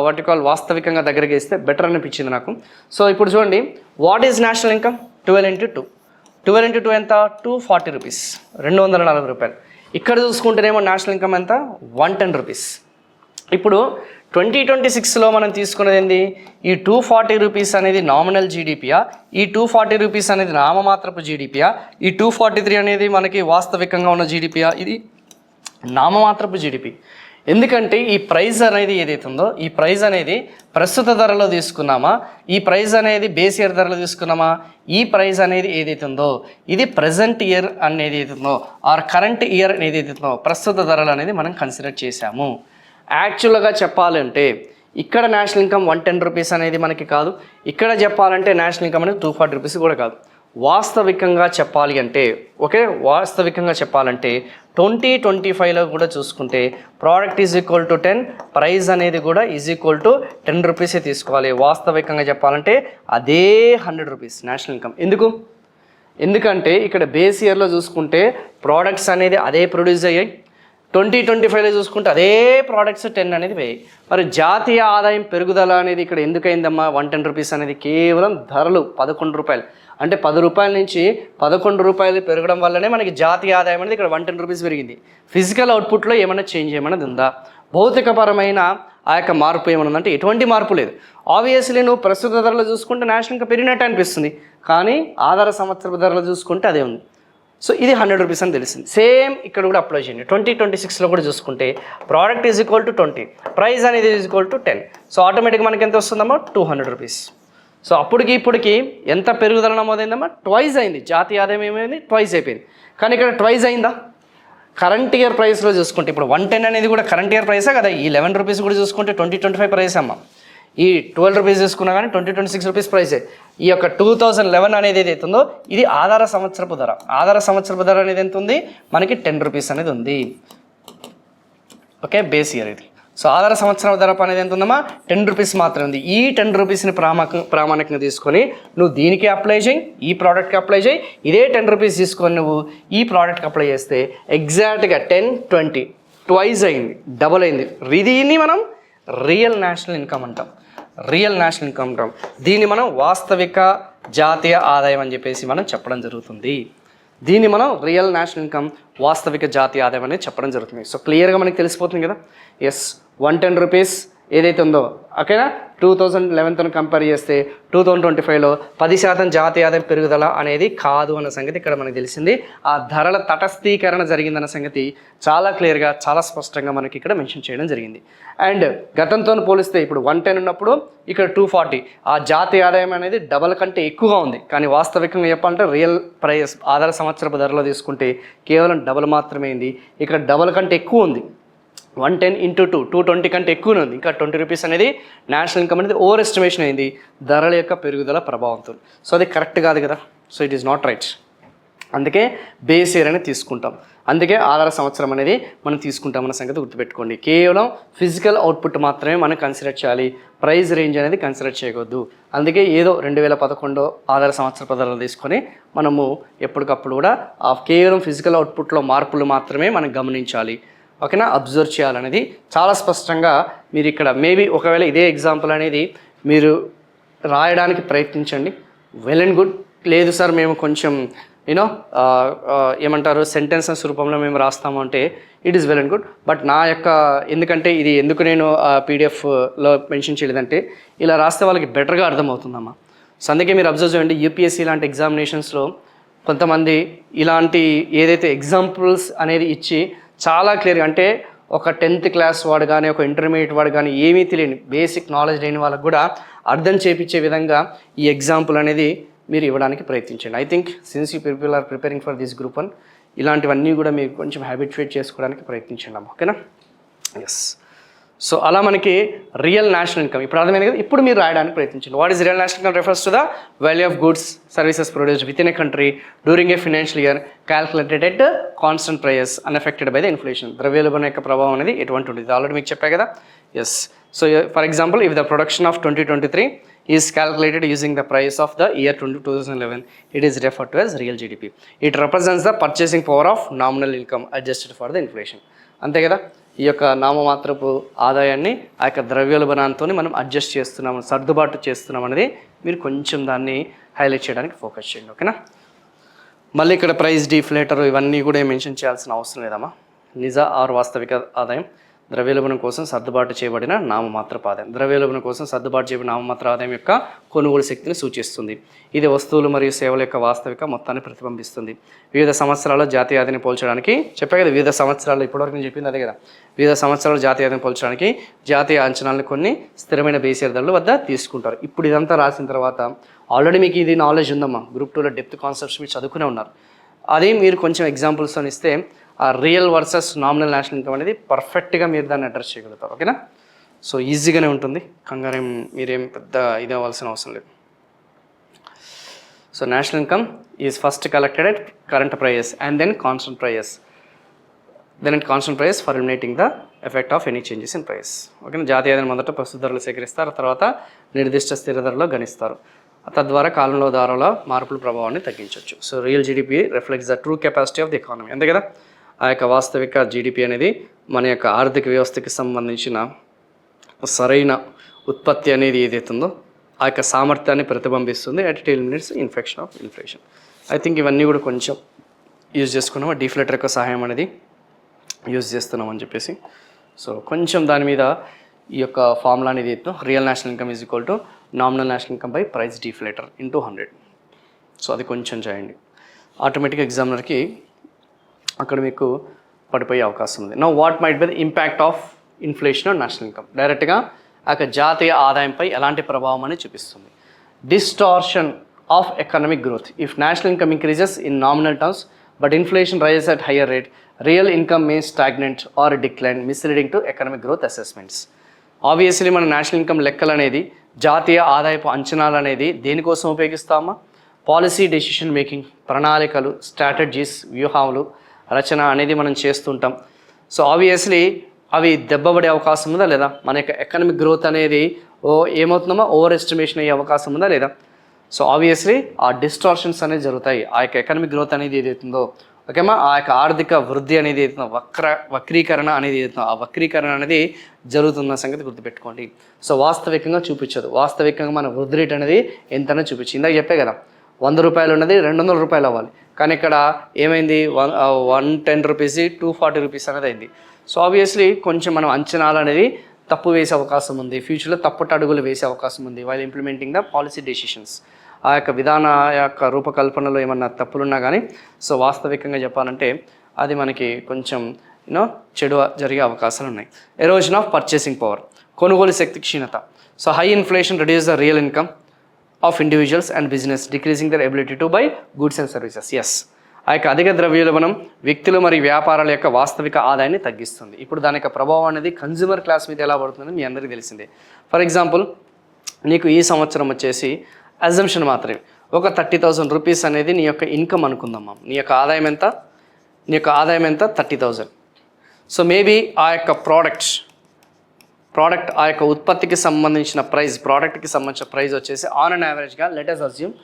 వాట్ యు కాల్ వాస్తవికంగా దగ్గరికి ఇస్తే బెటర్ అనిపించింది నాకు. సో ఇప్పుడు చూడండి, what is national income? 12 into 2 ఎంత? 240 రూపీస్, 240 రూపాయలు. ఇక్కడ చూసుకుంటేనేమో నేషనల్ ఇన్కమ్ ఎంత? 110 రూపీస్. ఇప్పుడు 2026లో మనం తీసుకున్నది ఏంది? ఈ 240 రూపీస్ అనేది నామినల్ జీడిపియా, ఈ 240 రూపీస్ అనేది నామమాత్రపు జీడిపియా, ఈ 243 అనేది మనకి వాస్తవికంగా ఉన్న జీడిపియా? ఇది నామమాత్రపు జీడిపి. ఎందుకంటే ఈ ప్రైస్ అనేది ఏదైతే ఉందో ఈ ప్రైస్ అనేది ప్రస్తుత ధరలో తీసుకున్నామా, ఈ ప్రైస్ అనేది బేస్ ఇయర్ ధరలో తీసుకున్నామా, ఈ ప్రైస్ అనేది ఏదైతే ఉందో ఇది ప్రజెంట్ ఇయర్ అనేది ఏదైతుందో ఆర్ కరెంట్ ఇయర్ ఏదైతే ఉందో ప్రస్తుత ధరలు అనేది మనం కన్సిడర్ చేశాము. యాక్చువల్గా చెప్పాలంటే ఇక్కడ నేషనల్ ఇన్కమ్ 110 రూపీస్ అనేది మనకి కాదు, ఇక్కడ చెప్పాలంటే నేషనల్ ఇన్కమ్ అనేది 240 రూపీస్ కూడా కాదు. వాస్తవికంగా చెప్పాలి అంటే 2025లో కూడా చూసుకుంటే product is equal to 10, price అనేది కూడా ఈజ్ ఈక్వల్ టు 10 రూపీసే తీసుకోవాలి. వాస్తవికంగా చెప్పాలంటే అదే 100 రూపీస్ నేషనల్ ఇన్కమ్. ఎందుకంటే ఇక్కడ బేస్ ఇయర్లో చూసుకుంటే ప్రోడక్ట్స్ అనేది అదే ప్రొడ్యూస్ అయ్యాయి, 2025లో చూసుకుంటే అదే ప్రోడక్ట్స్ 10 అనేది పోయాయి. మరి జాతీయ ఆదాయం పెరుగుదల అనేది ఇక్కడ ఎందుకైందమ్మా? 110 రూపీస్ అనేది కేవలం ధరలు 11 రూపాయలు, అంటే 10 రూపాయల నుంచి 11 రూపాయలు పెరగడం వల్లనే మనకి జాతీయ ఆదాయం అనేది ఇక్కడ 110 రూపీస్ పెరిగింది. ఫిజికల్ అవుట్పుట్లో ఏమైనా చేంజ్ ఏమైనా ఉందా? భౌతికపరమైన ఆ యొక్క మార్పు ఏమైనా ఉందంటే ఎటువంటి మార్పు లేదు. ఆబ్వియస్లీ నువ్వు ప్రస్తుత ధరలు చూసుకుంటే నేషనల్ ఇన్కమ్ పెరిగినట్టు అనిపిస్తుంది, కానీ ఆధార సంవత్సర ధరలు చూసుకుంటే అదే ఉంది. సో ఇది 100 రూపీస్ అని తెలిసింది. సేమ్ ఇక్కడ కూడా అప్లై చేయండి. 2026లో కూడా చూసుకుంటే product is equal to 20, price అనేది ఈజ్ ఈక్వల్ టు 10. సో ఆటోమేటిక్గా మనకి ఎంత వస్తుందమ్మా? 200 రూపీస్. సో ఇప్పటికి ఎంత పెరుగుదల నమోదైందమ్మా? ట్వైజ్ అయింది. జాతీయ ఆదాయం ఏమైంది? ట్వైజ్ అయిపోయింది. కానీ ఇక్కడ ట్వైజ్ అయిందా? కరెంట్ ఇయర్ ప్రైస్లో చూసుకుంటే ఇప్పుడు 110 అనేది కూడా కరెంట్ ఇయర్ ప్రైసే కదా. ఈ 11 రూపీస్ కూడా చూసుకుంటే 2025 ప్రైస్ అమ్మ. ఈ 12 రూపీస్ తీసుకున్నా కానీ 2026 రూపీస్ ప్రైసే. ఈ యొక్క 2011 అనేది ఏదైతే ఉందో ఇది ఆధార సంవత్సరపు ధర. ఆధార సంవత్సరపు ధర అనేది ఎంత ఉంది మనకి 10 రూపీస్ అనేది ఉంది. ఓకే, బేస్ ఇయర్ ఇది. సో ఆధార సంవత్సరం ధర అనేది ఎంత ఉందమ్మా 10 రూపీస్ మాత్రమే ఉంది. ఈ 10 రూపీస్ని ప్రామాణికంగా తీసుకొని నువ్వు దీనికి అప్లై చేయి, ఈ ప్రోడక్ట్కి అప్లై చేయి. ఇదే 10 రూపీస్ తీసుకొని నువ్వు ఈ ప్రోడక్ట్కి అప్లై చేస్తే ఎగ్జాక్ట్గా 10, 20 ట్వైజ్ అయింది, డబుల్ అయింది. దీన్ని మనం రియల్ నేషనల్ ఇన్కమ్ అంటాం. రియల్ నేషనల్ ఇన్కమ్ అంటాం. దీన్ని మనం వాస్తవిక జాతీయ ఆదాయం అని చెప్పేసి మనం చెప్పడం జరుగుతుంది. దీన్ని మనం రియల్ నేషనల్ ఇన్కమ్, వాస్తవిక జాతీయ ఆదాయం అనేది చెప్పడం జరుగుతుంది. సో క్లియర్గా మనకి తెలిసిపోతుంది కదా. ఎస్, 110 రూపీస్ ఏదైతే ఉందో ఓకేనా 2011తో కంపేర్ చేస్తే 2025లో 10% జాతీయ ఆదాయం పెరుగుదల అనేది కాదు అన్న సంగతి ఇక్కడ మనకు తెలిసింది. ఆ ధరల తటస్థీకరణ జరిగిందన్న సంగతి చాలా క్లియర్గా, చాలా స్పష్టంగా మనకి ఇక్కడ మెన్షన్ చేయడం జరిగింది. అండ్ గతంతో పోలిస్తే ఇప్పుడు 110 ఉన్నప్పుడు ఇక్కడ 240, ఆ జాతీయ ఆదాయం అనేది డబల్ కంటే ఎక్కువగా ఉంది. కానీ వాస్తవికంగా చెప్పాలంటే రియల్ ప్రైస్ ఆధార సంవత్సరపు ధరలో తీసుకుంటే కేవలం డబల్ మాత్రమే ఉంది. ఇక్కడ డబల్ కంటే ఎక్కువ ఉంది. 110 × 2 220 కంటే ఎక్కువనే ఉంది. ఇంకా 20 రూపీస్ అనేది నేషనల్ ఇన్కమ్ అనేది ఓవర్ ఎస్టిమేషన్ అయింది ధరల యొక్క పెరుగుదల ప్రభావంతో. సో అది కరెక్ట్ కాదు కదా. So it is not right. అందుకే బేస్ ఇయర్ అనేది తీసుకుంటాం. అందుకే ఆధార సంవత్సరం అనేది మనం తీసుకుంటామన్న సంగతి గుర్తుపెట్టుకోండి. కేవలం ఫిజికల్ అవుట్పుట్ మాత్రమే మనం కన్సిడర్ చేయాలి, ప్రైస్ రేంజ్ అనేది కన్సిడర్ చేయకూడదు. అందుకే ఏదో 2011 ఆధార సంవత్సర పదాలు తీసుకొని మనము ఎప్పటికప్పుడు కూడా ఆ కేవలం ఫిజికల్ అవుట్పుట్లో మార్పులు మాత్రమే మనం గమనించాలి. ఓకేనా, అబ్జర్వ్ చేయాలనేది చాలా స్పష్టంగా మీరు ఇక్కడ మేబీ ఒకవేళ ఇదే ఎగ్జాంపుల్ అనేది మీరు రాయడానికి ప్రయత్నించండి. Well and good. లేదు సార్ మేము కొంచెం యూనో ఏమంటారు సెంటెన్సెస్ రూపంలో మేము రాస్తాము అంటే it is well and good. But నా యొక్క ఎందుకంటే ఇది ఎందుకు నేను పీడిఎఫ్లో మెన్షన్ చేయలేదంటే ఇలా రాస్తే వాళ్ళకి బెటర్గా అర్థమవుతుందమ్మా. సో అందుకే మీరు అబ్జర్వ్ చేయండి. యూపీఎస్సీ లాంటి ఎగ్జామినేషన్స్లో కొంతమంది ఇలాంటి ఏదైతే ఎగ్జాంపుల్స్ అనేది ఇచ్చి చాలా క్లియర్గా అంటే ఒక 10th క్లాస్ వాడు కానీ ఒక ఇంటర్మీడియట్ వాడు కానీ ఏమీ తెలియని బేసిక్ నాలెడ్జ్ లేని వాళ్ళకు కూడా అర్థం చేయించే విధంగా ఈ ఎగ్జాంపుల్ అనేది మీరు ఇవ్వడానికి ప్రయత్నించండి. I think since you people are preparing for this group 1 ఇలాంటివన్నీ కూడా మీరు కొంచెం హ్యాబిట్యుయేట్ చేసుకోవడానికి ప్రయత్నించండి అమ్మ. ఓకేనా. ఎస్. సో అలా మనకి రియల్ నేషనల్ ఇన్కమ్ ఇప్పుడు అర్థమైంది కదా. ఇప్పుడు మీరు రాయడానికి ప్రయత్నించండి. What is real national income refers to the value of goods services produced within a country during a financial year calculated at constant price unaffected by the inflation. ద్రవ్యోల్బణం యొక్క ప్రభావం అనేది ఎటువంటి ఉంటుంది ఆల్రెడీ మీకు చెప్పా కదా. Yes. So for example if the production of 2023 is calculated using the price of the year 2011, it is referred to as real GDP. It represents the purchasing power of nominal income adjusted for the inflation. అంతే కదా. ఈ యొక్క నామమాత్రపు ఆదాయాన్ని ఆ యొక్క ద్రవ్యోల్బణంతో మనం adjust చేస్తున్నాము, సర్దుబాటు చేస్తున్నాం అనేది మీరు కొంచెం దాన్ని హైలైట్ చేయడానికి ఫోకస్ చేయండి. ఓకేనా. మళ్ళీ ఇక్కడ ప్రైస్ డిఫ్లేటర్ ఇవన్నీ కూడా మెన్షన్ చేయాల్సిన అవసరం లేదమ్మా. నిజ ఆర్ వాస్తవిక ఆదాయం ద్రవ్యోల్బణం కోసం సర్దుబాటు చేయబడిన నామమాత్రపు ఆదాయం. ద్రవ్యోల్బణం కోసం సర్దుబాటు చేయబడిన నామమాత్ర ఆదాయం యొక్క కొనుగోలు శక్తిని సూచిస్తుంది. ఇది వస్తువులు మరియు సేవల యొక్క వాస్తవిక మొత్తాన్ని ప్రతిబింబిస్తుంది. వివిధ సంవత్సరాల్లో జాతీయ ఆదాయాన్ని పోల్చడానికి చెప్పే కదా. వివిధ సంవత్సరాలు ఇప్పటివరకు నేను చెప్పింది అదే కదా. వివిధ సంవత్సరాలు జాతీయ ఆదాయం పోల్చడానికి జాతీయ అంచనాలను కొన్ని స్థిరమైన బేస్ ధరల వద్ద తీసుకుంటారు. ఇప్పుడు ఇదంతా రాసిన తర్వాత ఆల్రెడీ మీకు ఇది నాలెడ్జ్ ఉందమ్మా. గ్రూప్ 2లో డెప్త్ కాన్సెప్ట్స్ మీరు చదువుకునే ఉన్నారు. అదే మీరు కొంచెం ఎగ్జాంపుల్స్తో ఇస్తే ఆ real versus nominal national income అనేది పర్ఫెక్ట్గా మీరు దాన్ని అడ్రస్ చేయగలుగుతారు. ఓకేనా. సో ఈజీగానే ఉంటుంది, కంగారేం మీరేం పెద్ద ఇది అవ్వాల్సిన అవసరం లేదు. So national income is first collected at current prices and then constant prices, then it constant price for eliminating the effect of any changes in price. ఓకేనా. జాతీయ ఆదాయం మొదట ప్రస్తుత ధరలు సేకరిస్తారు, తర్వాత నిర్దిష్ట స్థిర ధరలో గణిస్తారు. తద్వారా కాలంలో ధరల మార్పుల ప్రభావాన్ని తగ్గించవచ్చు. So real GDP reflects the true capacity of the economy. అంతే కదా. ఆ యొక్క వాస్తవిక జీడిపి అనేది మన యొక్క ఆర్థిక వ్యవస్థకి సంబంధించిన సరైన ఉత్పత్తి అనేది ఏదైతుందో ఆ యొక్క సామర్థ్యాన్ని ప్రతిబింబిస్తుంది. At it eliminates infection of inflation. I think ఇవన్నీ కూడా కొంచెం యూజ్ చేసుకున్నాము. డిఫ్లేటర్ యొక్క సహాయం అనేది యూజ్ చేస్తున్నాం అని చెప్పేసి. సో కొంచెం దాని మీద ఈ యొక్క ఫార్ములా అనేది ఎత్తాం. Real national income is equal to nominal national income by price deflator into 100. So అది కొంచెం చేయండి. ఆటోమేటిక్గా ఎగ్జామినర్కి అక్కడ మీకు పడిపోయే అవకాశం ఉంది. Now what might be the impact of inflation on national income. డైరెక్ట్గా ఆ యొక్క జాతీయ ఆదాయంపై ఎలాంటి ప్రభావం అని చూపిస్తుంది. Distortion of economic growth. If national income increases in nominal terms but inflation rises at higher rate, real income may stagnant or decline, misleading to economic growth assessments. Obviously మన నేషనల్ ఇన్కమ్ లెక్కలు అనేది, జాతీయ ఆదాయపు అంచనాలు అనేది దేనికోసం ఉపయోగిస్తామా? Policy decision making, ప్రణాళికలు, స్ట్రాటజీస్, వ్యూహాలు రచన అనేది మనం చేస్తుంటాం. సో ఆబ్వియస్లీ అవి దెబ్బపడే అవకాశం ఉందా లేదా? మన యొక్క ఎకనామిక్ గ్రోత్ అనేది ఏమవుతుందమ్మా, ఓవర్ ఎస్టిమేషన్ అయ్యే అవకాశం ఉందా లేదా? సో ఆబ్వియస్లీ ఆ డిస్టార్షన్స్ అనేది జరుగుతాయి. ఆ యొక్క ఎకనామిక్ గ్రోత్ అనేది ఏదైతుందో, ఓకేమా, ఆ యొక్క ఆర్థిక వృద్ధి అనేది ఏదైతుందో, వక్రీకరణ అనేది ఏదైతుందో, ఆ వక్రీకరణ అనేది జరుగుతున్న సంగతి గుర్తుపెట్టుకోండి. సో వాస్తవికంగా చూపించదు, వాస్తవికంగా మన వృద్ధి రేట్ అనేది ఎంతనే చూపించింది. ఇందాక చెప్పే కదా, 100 రూపాయలు ఉన్నది 200 రూపాయలు అవ్వాలి, కానీ ఇక్కడ ఏమైంది, 110 రూపీస్ 240 రూపీస్ అనేది అయింది. సో ఆబ్వియస్లీ కొంచెం మనం అంచనాలు అనేది తప్పు వేసే అవకాశం ఉంది, ఫ్యూచర్లో తప్పటి అడుగులు వేసే అవకాశం ఉంది while implementing the policy decisions. ఆ యొక్క విధాన యొక్క రూపకల్పనలో ఏమన్నా తప్పులున్నా కానీ సో వాస్తవికంగా చెప్పాలంటే అది మనకి కొంచెం చెడు జరిగే అవకాశాలు ఉన్నాయి. ఎరోజన్ ఆఫ్ పర్చేసింగ్ పవర్, కొనుగోలు శక్తి క్షీణత. So high inflation reduce the real income of individuals and business, decreasing their ability to buy goods and services. Yes, ఆ యొక్క అధిక ద్రవ్యోల్బణం వ్యక్తులు మరియు వ్యాపారాల యొక్క వాస్తవిక ఆదాయాన్ని తగ్గిస్తుంది. ఇప్పుడు దాని యొక్క ప్రభావం అనేది కన్జ్యూమర్ క్లాస్ మీద ఎలా పడుతుందని మీ అందరికీ తెలిసిందే. ఫర్ ఎగ్జాంపుల్, నీకు ఈ సంవత్సరం వచ్చేసి అజంప్షన్ మాత్రమే ఒక 30,000 రూపీస్ అనేది నీ యొక్క ఇన్కమ్ అనుకుందామా. నీ యొక్క ఆదాయం ఎంత? 30,000. సో మేబీ ఆ యొక్క ప్రోడక్ట్ ఆ యొక్క ఉత్పత్తికి సంబంధించిన ప్రైస్, ప్రోడక్ట్కి సంబంధించిన ప్రైస్ వచ్చేసి ఆన్ అండ్ యావరేజ్గా let us assume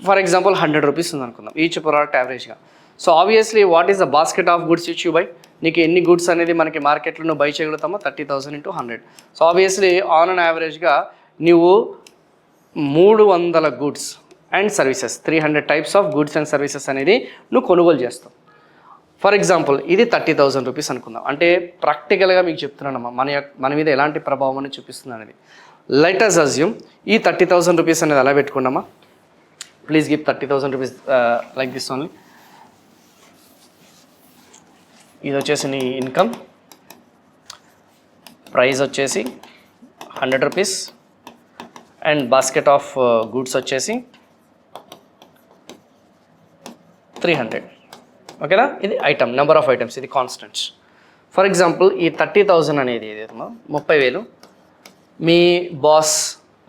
for example 100 rupees ఉందనుకుందాం ఈచ్ ప్రోడక్ట్ యావరేజ్గా. So obviously what is the basket of goods which you buy? నీకు ఎన్ని గుడ్స్ అనేది మనకి మార్కెట్లో నువ్వు బై చేయగలుగుతామో 30,000 into 100. So obviously on and యావరేజ్గా నువ్వు 300 goods and services, 300 types of goods and services అనేది నువ్వు కొనుగోలు చేస్తావు. ఫర్ ఎగ్జాంపుల్ ఇది 30,000 రూపీస్ అనుకుందాం. అంటే ప్రాక్టికల్గా మీకు చెప్తున్నానమ్మా, మన మీద ఎలాంటి ప్రభావం అనేది చూపిస్తుంది అనేది. లెట్ us అస్యూమ్ ఈ 30,000 రూపీస్ అనేది అలా పెట్టుకున్నామా. Please give 30,000 rupees like this only. ఇది వచ్చేసి నీ ఇన్కమ్, ప్రైస్ వచ్చేసి 100 rupees and basket of goods వచ్చేసి 300. ఓకేనా? ఇది ఐటమ్, నెంబర్ ఆఫ్ ఐటమ్స్, ఇది కాన్స్టెంట్స్. ఫర్ ఎగ్జాంపుల్ ఈ 30,000 అనేది ఏదైతుందో 30,000 మీ బాస్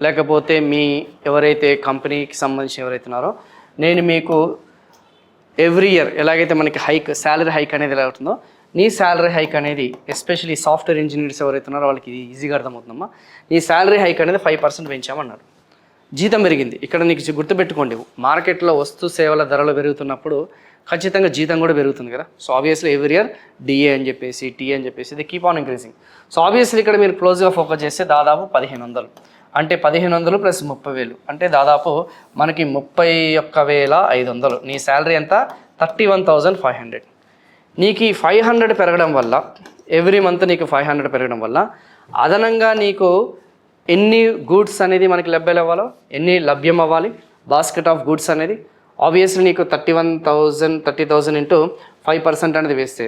లేకపోతే మీ ఎవరైతే కంపెనీకి సంబంధించి ఎవరైతున్నారో, నేను మీకు ఎవ్రీ ఇయర్ ఎలాగైతే మనకి హైక్, శాలరీ హైక్ అనేది ఎలా అవుతుందో, నీ శాలరీ హైక్ అనేది ఎస్పెషలీ సాఫ్ట్వేర్ ఇంజనీర్స్ ఎవరైతున్నారో వాళ్ళకి ఇది ఈజీగా అర్థమవుతుందమ్మా. నీ శాలరీ హైక్ అనేది 5% పెంచామన్నారు, జీతం పెరిగింది. ఇక్కడ నీకు గుర్తుపెట్టుకోండి, మార్కెట్లో వస్తు సేవల ధరలు పెరుగుతున్నప్పుడు ఖచ్చితంగా జీతం కూడా పెరుగుతుంది కదా. So obviously every year DA అని చెప్పేసి, టీఏ అని చెప్పేసి ఇది keep on increasing. So obviously ఇక్కడ మీరు క్లోజ్గా ఫోకస్ చేస్తే దాదాపు 1,500, అంటే 1,500 ప్లస్ 30,000 అంటే దాదాపు మనకి 31,500. నీ శాలరీ ఎంత? 31,500. నీకు ఈ 500 పెరగడం వల్ల, ఎవ్రీ మంత్ నీకు 500 పెరగడం వల్ల అదనంగా నీకు ఎన్ని గూడ్స్ అనేది మనకి లభ్యం అవ్వాలి, బాస్కెట్ ఆఫ్ గూడ్స్ అనేది. ఆబ్వియస్లీ నీకు 30,000 ఇంటూ 5% అనేది వేస్తే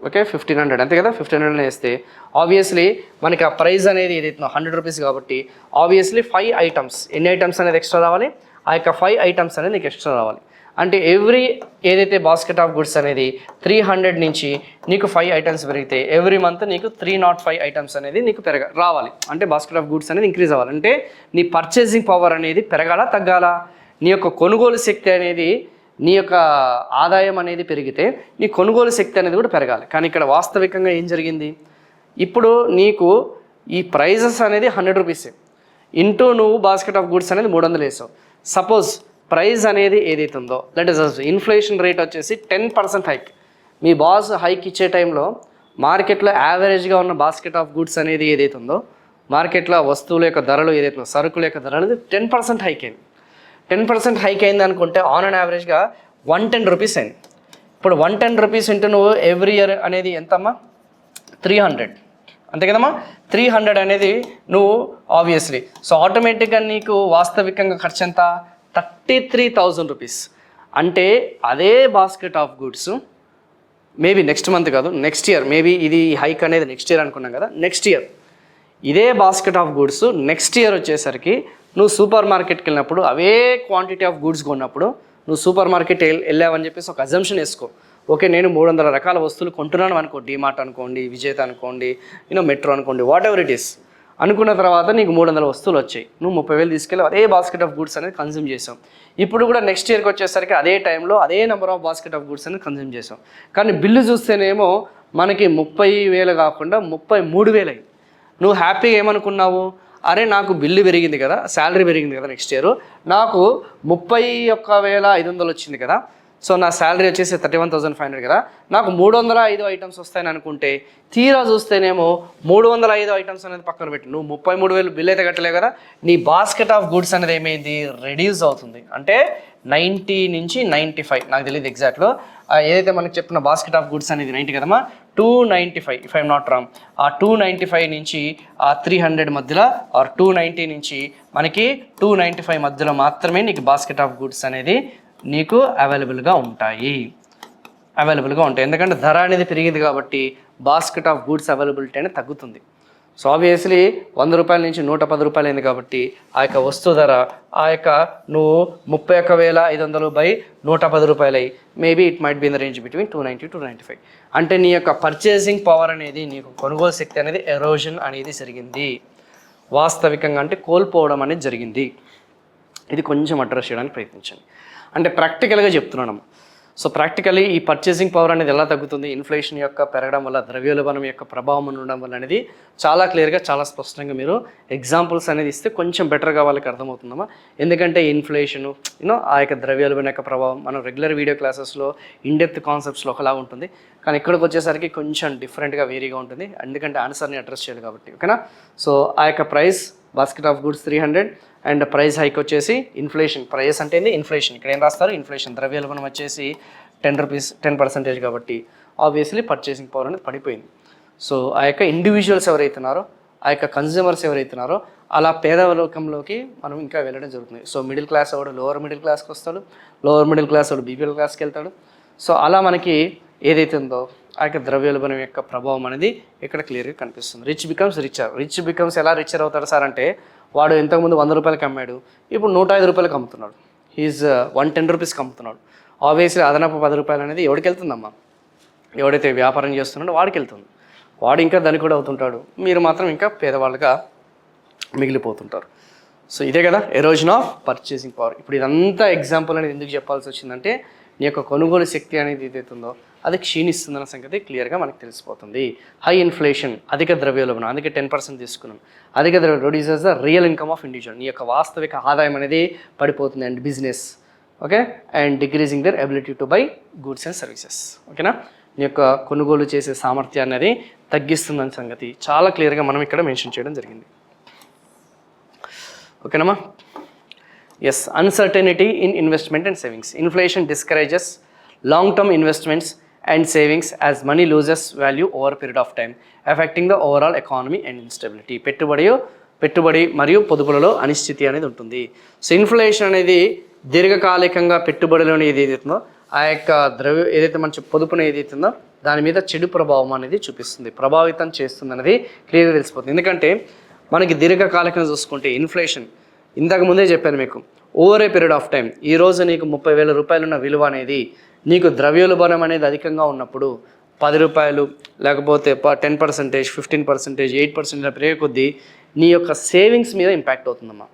ఓకే 1,500 అంతే కదా. 1,500 వేస్తే ఆబ్వియస్లీ మనకి ఆ ప్రైస్ అనేది ఏదైతే 100 రూపీస్ కాబట్టి ఆబ్వియస్లీ 5 ఐటమ్స్, ఎన్ని ఐటమ్స్ అనేది ఎక్స్ట్రా రావాలి? ఆ యొక్క 5 ఐటమ్స్ అనేది నీకు ఎక్స్ట్రా రావాలి. అంటే ఎవ్రీ ఏదైతే బాస్కెట్ ఆఫ్ గుడ్స్ అనేది 300 నుంచి నీకు 5 ఐటమ్స్ పెరిగితే ఎవ్రీ మంత్ నీకు 305 ఐటమ్స్ అనేది నీకు రావాలి. అంటే బాస్కెట్ ఆఫ్ గుడ్స్ అనేది ఇంక్రీజ్ అవ్వాలి. అంటే నీ పర్చేసింగ్ పవర్ అనేది పెరగాల తగ్గాలా? నీ యొక్క కొనుగోలు శక్తి అనేది, నీ యొక్క ఆదాయం అనేది పెరిగితే నీ కొనుగోలు శక్తి అనేది కూడా పెరగాలి. కానీ ఇక్కడ వాస్తవికంగా ఏం జరిగింది? ఇప్పుడు నీకు ఈ ప్రైజెస్ అనేది 100 రూపీసే ఇంటూ నువ్వు బాస్కెట్ ఆఫ్ గుడ్స్ అనేది 300 వేసావు. సపోజ్ ప్రైస్ అనేది ఏదైతే ఉందో let us assume inflation rate వచ్చేసి 10% హైక్. మీ బాస్ హైక్ ఇచ్చే టైంలో మార్కెట్లో యావరేజ్గా ఉన్న బాస్కెట్ ఆఫ్ గుడ్స్ అనేది ఏదైతే ఉందో, మార్కెట్లో వస్తువుల యొక్క ధరలు ఏదైతే ఉందో, సరుకుల యొక్క ధరలు అనేది 10% హైక్ అయింది. 10% హైక్ అయింది అనుకుంటే ఆన్ అండ్ యావరేజ్గా 110 రూపీస్ అయింది. ఇప్పుడు 110 రూపీస్ ఇంటూ నువ్వు ఎవ్రీ ఇయర్ అనేది ఎంతమ్మా? 300 అంతే కదమ్మా. 300 అనేది నువ్వు ఆబ్వియస్లీ సో ఆటోమేటిక్గా నీకు వాస్తవికంగా ఖర్చు ఎంత? 33,000 రూపీస్. అంటే అదే basket of goods maybe next month కాదు, నెక్స్ట్ ఇయర్, మేబీ ఇది హైక్ అనేది నెక్స్ట్ ఇయర్ అనుకున్నాం కదా, నెక్స్ట్ ఇయర్ ఇదే basket of goods next year వచ్చేసరికి నువ్వు సూపర్ మార్కెట్కి వెళ్ళినప్పుడు అవే క్వాంటిటీ ఆఫ్ గుడ్స్ కొన్నప్పుడు నువ్వు సూపర్ మార్కెట్ వెళ్ళావని చెప్పేసి ఒక అజంప్షన్ వేసుకో. ఓకే నేను 300 రకాల వస్తువులు కొంటున్నాను అనుకో, డీమార్ట్ అనుకోండి, విజేత అనుకోండి, మెట్రో అనుకోండి, వాట్ ఎవర్ ఇట్ ఈస్ అనుకున్న తర్వాత నీకు 300 వస్తువులు వచ్చాయి, నువ్వు 30,000 తీసుకెళ్ళి అదే బాస్కెట్ ఆఫ్ గుడ్స్ అనేది కన్జ్యూమ్ చేసాం. ఇప్పుడు కూడా నెక్స్ట్ ఇయర్కి వచ్చేసరికి అదే టైంలో అదే number of basket of goods అనేది కన్జ్యూమ్ చేసాం. కానీ బిల్లు చూస్తేనేమో మనకి 30,000 కాకుండా 33,000 అయింది. నువ్వు హ్యాపీగా ఏమనుకున్నావు, అరే నాకు బిల్లు పెరిగింది కదా, శాలరీ పెరిగింది కదా, నెక్స్ట్ ఇయర్ నాకు 31,500 వచ్చింది కదా, సో నా శాలరీ వచ్చేసి 31,500 కదా, నాకు 305 ఐటమ్స్ వస్తాయని అనుకుంటే తీరా చూస్తేనేమో 305 ఐటమ్స్ అనేది పక్కన పెట్టి నువ్వు 33,000 బిల్ అయితే కట్టలేవు కదా, నీ బాస్కెట్ ఆఫ్ గుడ్స్ అనేది ఏమైంది, రెడ్యూస్ అవుతుంది. అంటే 90 నుంచి 95, నాకు తెలియదు ఎగ్జాక్ట్లో, ఏదైతే మనకి చెప్పిన బాస్కెట్ ఆఫ్ గుడ్స్ అనేది 90 కదమ్మా, 295 ఇఫ్ ఐఎమ్ నాట్ రాంగ్. ఆ 295 నుంచి ఆ 300 మధ్యలో ఆర్ 290 నుంచి మనకి 295 మధ్యలో మాత్రమే నీకు బాస్కెట్ ఆఫ్ గుడ్స్ అనేది నీకు అవైలబుల్గా ఉంటాయి. ఎందుకంటే ధర అనేది పెరిగింది కాబట్టి బాస్కెట్ ఆఫ్ గుడ్స్ అవైలబిలిటీ అనేది తగ్గుతుంది. సో ఆబ్వియస్లీ 100 రూపాయల నుంచి 110 రూపాయలు అయింది కాబట్టి ఆ యొక్క వస్తువు ధర నువ్వు 31,500 బై 110 రూపాయలు అయ్యి maybe it might be in the range between 290 to 295. అంటే నీ యొక్క పర్చేసింగ్ పవర్ అనేది, నీకు కొనుగోలు శక్తి అనేది ఎరోజన్ అనేది జరిగింది. వాస్తవికంగా అంటే కోల్పోవడం అనేది జరిగింది. ఇది కొంచెం అడ్రస్ చేయడానికి ప్రయత్నించండి. అంటే ప్రాక్టికల్గా చెప్తున్నాను. సో ప్రాక్టికలీ ఈ పర్చేసింగ్ పవర్ అనేది ఎలా తగ్గుతుంది, ఇన్ఫ్లేషన్ యొక్క పెరగడం వల్ల, ద్రవ్యోల్బణం యొక్క ప్రభావం ఉండడం వల్ల అనేది చాలా క్లియర్గా, చాలా స్పష్టంగా మీరు ఎగ్జాంపుల్స్ అనేది ఇస్తే కొంచెం బెటర్గా వాళ్ళకి అర్థమవుతుందమ్మా. ఎందుకంటే ఇన్ఫ్లేషను ఆ యొక్క ద్రవ్యోల్బణం యొక్క ప్రభావం మనం రెగ్యులర్ వీడియో క్లాసెస్లో ఇన్డెప్త్ కాన్సెప్ట్స్లో ఒకలా ఉంటుంది, కానీ ఇక్కడికి వచ్చేసరికి కొంచెం డిఫరెంట్గా వేరీగా ఉంటుంది. ఎందుకంటే ఆన్సర్ని అడ్రస్ చేయాలి కాబట్టి. ఓకేనా. సో ఆ యొక్క price basket of goods 300 and price hike వచ్చేసి ఇన్ఫ్లేషన్. ప్రైస్ అంటే ఇన్ఫ్లేషన్, ఇక్కడ ఏం రాస్తారు, ఇన్ఫ్లేషన్. ద్రవ్యోల్బణం వచ్చేసి 10% కాబట్టి ఆబ్వియస్లీ పర్చేసింగ్ పవర్ అనేది పడిపోయింది. సో ఆ యొక్క ఇండివిజువల్స్ ఎవరైతున్నారో, ఆ యొక్క కన్జ్యూమర్స్ ఎవరైతున్నారో అలా పేదవర్గంలోకి మనం ఇంకా వెళ్ళడం జరుగుతుంది. సో మిడిల్ క్లాస్ వాడు లోవర్ మిడిల్ క్లాస్కి వస్తాడు, లోవర్ మిడిల్ క్లాస్ వాడు బీపీఎల్ క్లాస్కి వెళ్తాడు. సో అలా మనకి ఏదైతే ఉందో ఆ యొక్క ద్రవ్యోల్బణం యొక్క ప్రభావం అనేది ఇక్కడ క్లియర్గా కనిపిస్తుంది. రిచ్ బికమ్స్ ఎలా రిచర్ అవుతాడు సార్ అంటే, వాడు ఇంతకుముందు 100 రూపాయలకి అమ్మాడు, ఇప్పుడు 105 రూపాయలకి అమ్ముతున్నాడు. ఈజ్ 110 రూపీస్కి అమ్ముతున్నాడు. ఆబ్వియస్లీ అదనపు 10 రూపాయలు అనేది ఎవరికి వెళ్తుందమ్మా, ఎవడైతే వ్యాపారం చేస్తున్నాడో వాడికి వెళ్తుంది. వాడు ఇంకా ధనికుడు అవుతుంటాడు, మీరు మాత్రం ఇంకా పేదవాళ్ళుగా మిగిలిపోతుంటారు. సో ఇదే కదా ఎరోజన్ ఆఫ్ పర్చేసింగ్ పవర్. ఇప్పుడు ఇదంతా ఎగ్జాంపుల్ అనేది ఎందుకు చెప్పాల్సి వచ్చిందంటే, నీ యొక్క కొనుగోలు శక్తి అనేది ఏదైతుందో అది క్షీణిస్తుందన్న సంగతి క్లియర్గా మనకు తెలిసిపోతుంది. హై ఇన్ఫ్లేషన్, అధిక ద్రవ్యోల్బణం, అందుకే 10% తీసుకున్నాం. అధిక ద్రవ్య producers the real income of individual, నీ యొక్క వాస్తవిక ఆదాయం అనేది పడిపోతుంది. And business, okay, and decreasing their ability to buy goods and services. ఓకేనా. నీ యొక్క కొనుగోలు చేసే సామర్థ్యాన్ని అనేది తగ్గిస్తుందన్న సంగతి చాలా క్లియర్గా మనం ఇక్కడ మెన్షన్ చేయడం జరిగింది. ఓకేనమ్మా. Yes, uncertainty in investment and savings. Inflation discourages long term investments and savings as money loses value over a period of time, affecting the overall economy and instability. పెట్టుబడి మరియు పొదుపులలో అనిశ్చితి అనేది ఉంటుంది. సో ఇన్ఫ్లేషన్ అనేది దీర్ఘకాలికంగా పెట్టుబడిలోని ఏదైతుందో ఆ యొక్క ఏదైతే మంచి పొదుపును ఏదైతుందో దాని మీద చెడు ప్రభావం అనేది చూపిస్తుంది, ప్రభావితం చేస్తుంది అనేది క్లియర్గా తెలిసిపోతుంది. ఎందుకంటే మనకి దీర్ఘకాలికంగా చూసుకుంటే ఇన్ఫ్లేషన్ ఇంతకు ముందే చెప్పాను మీకు, over a period of time. ఈరోజు నీకు 30,000 రూపాయలు ఉన్న విలువ అనేది నీకు ద్రవ్యోల్బణం అనేది అధికంగా ఉన్నప్పుడు 10 రూపాయలు లేకపోతే 10%, 15%, 8% పెరిగే కొద్దీ నీ యొక్క సేవింగ్స్ మీద ఇంపాక్ట్ అవుతుందమ్మా.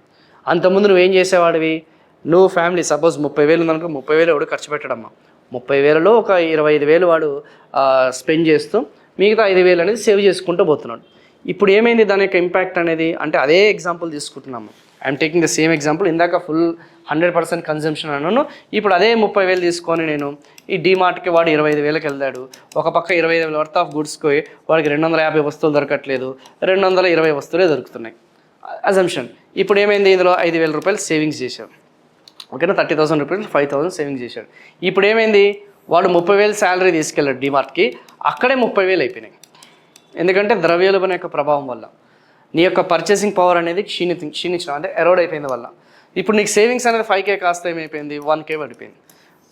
అంతకుముందు నువ్వేం చేసేవాడివి, నువ్వు ఫ్యామిలీ సపోజ్ 30,000 ఉందనుకో, 30,000 ఎవడు ఖర్చు పెట్టడమ్మా. 30,000లో ఒక 25,000 వాడు స్పెండ్ చేస్తూ మిగతా 5,000 అనేది సేవ్ చేసుకుంటూ పోతున్నాడు. ఇప్పుడు ఏమైంది దాని యొక్క ఇంపాక్ట్ అనేది అంటే, అదే ఎగ్జాంపుల్ తీసుకుంటున్నాము. I'm taking the same example. ఇందాక ఫుల్ 100% కన్జంప్షన్ అన్నాను, ఇప్పుడు అదే 30,000 తీసుకొని నేను ఈ డీమార్ట్కి వాడు 25,000కి వెళ్తాడు. ఒక పక్క 25,000 వర్త్ ఆఫ్ గుడ్స్కి వాడికి 250 వస్తువులు దొరకట్లేదు, 220 వస్తువులే దొరుకుతున్నాయి. అజంప్షన్. ఇప్పుడు ఏమైంది, ఇందులో 5,000 రూపాయలు సేవింగ్స్ చేశాడు. ఓకేనా, 30,000 రూపీస్ 5,000 సేవింగ్స్ చేశాడు. ఇప్పుడు ఏమైంది, వాడు 30,000 శాలరీ తీసుకెళ్ళాడు డీమార్ట్కి, అక్కడే 30,000 అయిపోయినాయి. ఎందుకంటే ద్రవ్యోల్బణం యొక్క ప్రభావం వల్ల నీ యొక్క పర్చేసింగ్ పవర్ అనేది క్షీణించడం అంటే ఎరోడ్ అయిపోయింది వల్ల. ఇప్పుడు నీకు సేవింగ్స్ అనేది 5K కాస్త ఏమైపోయింది, 1K పడిపోయింది.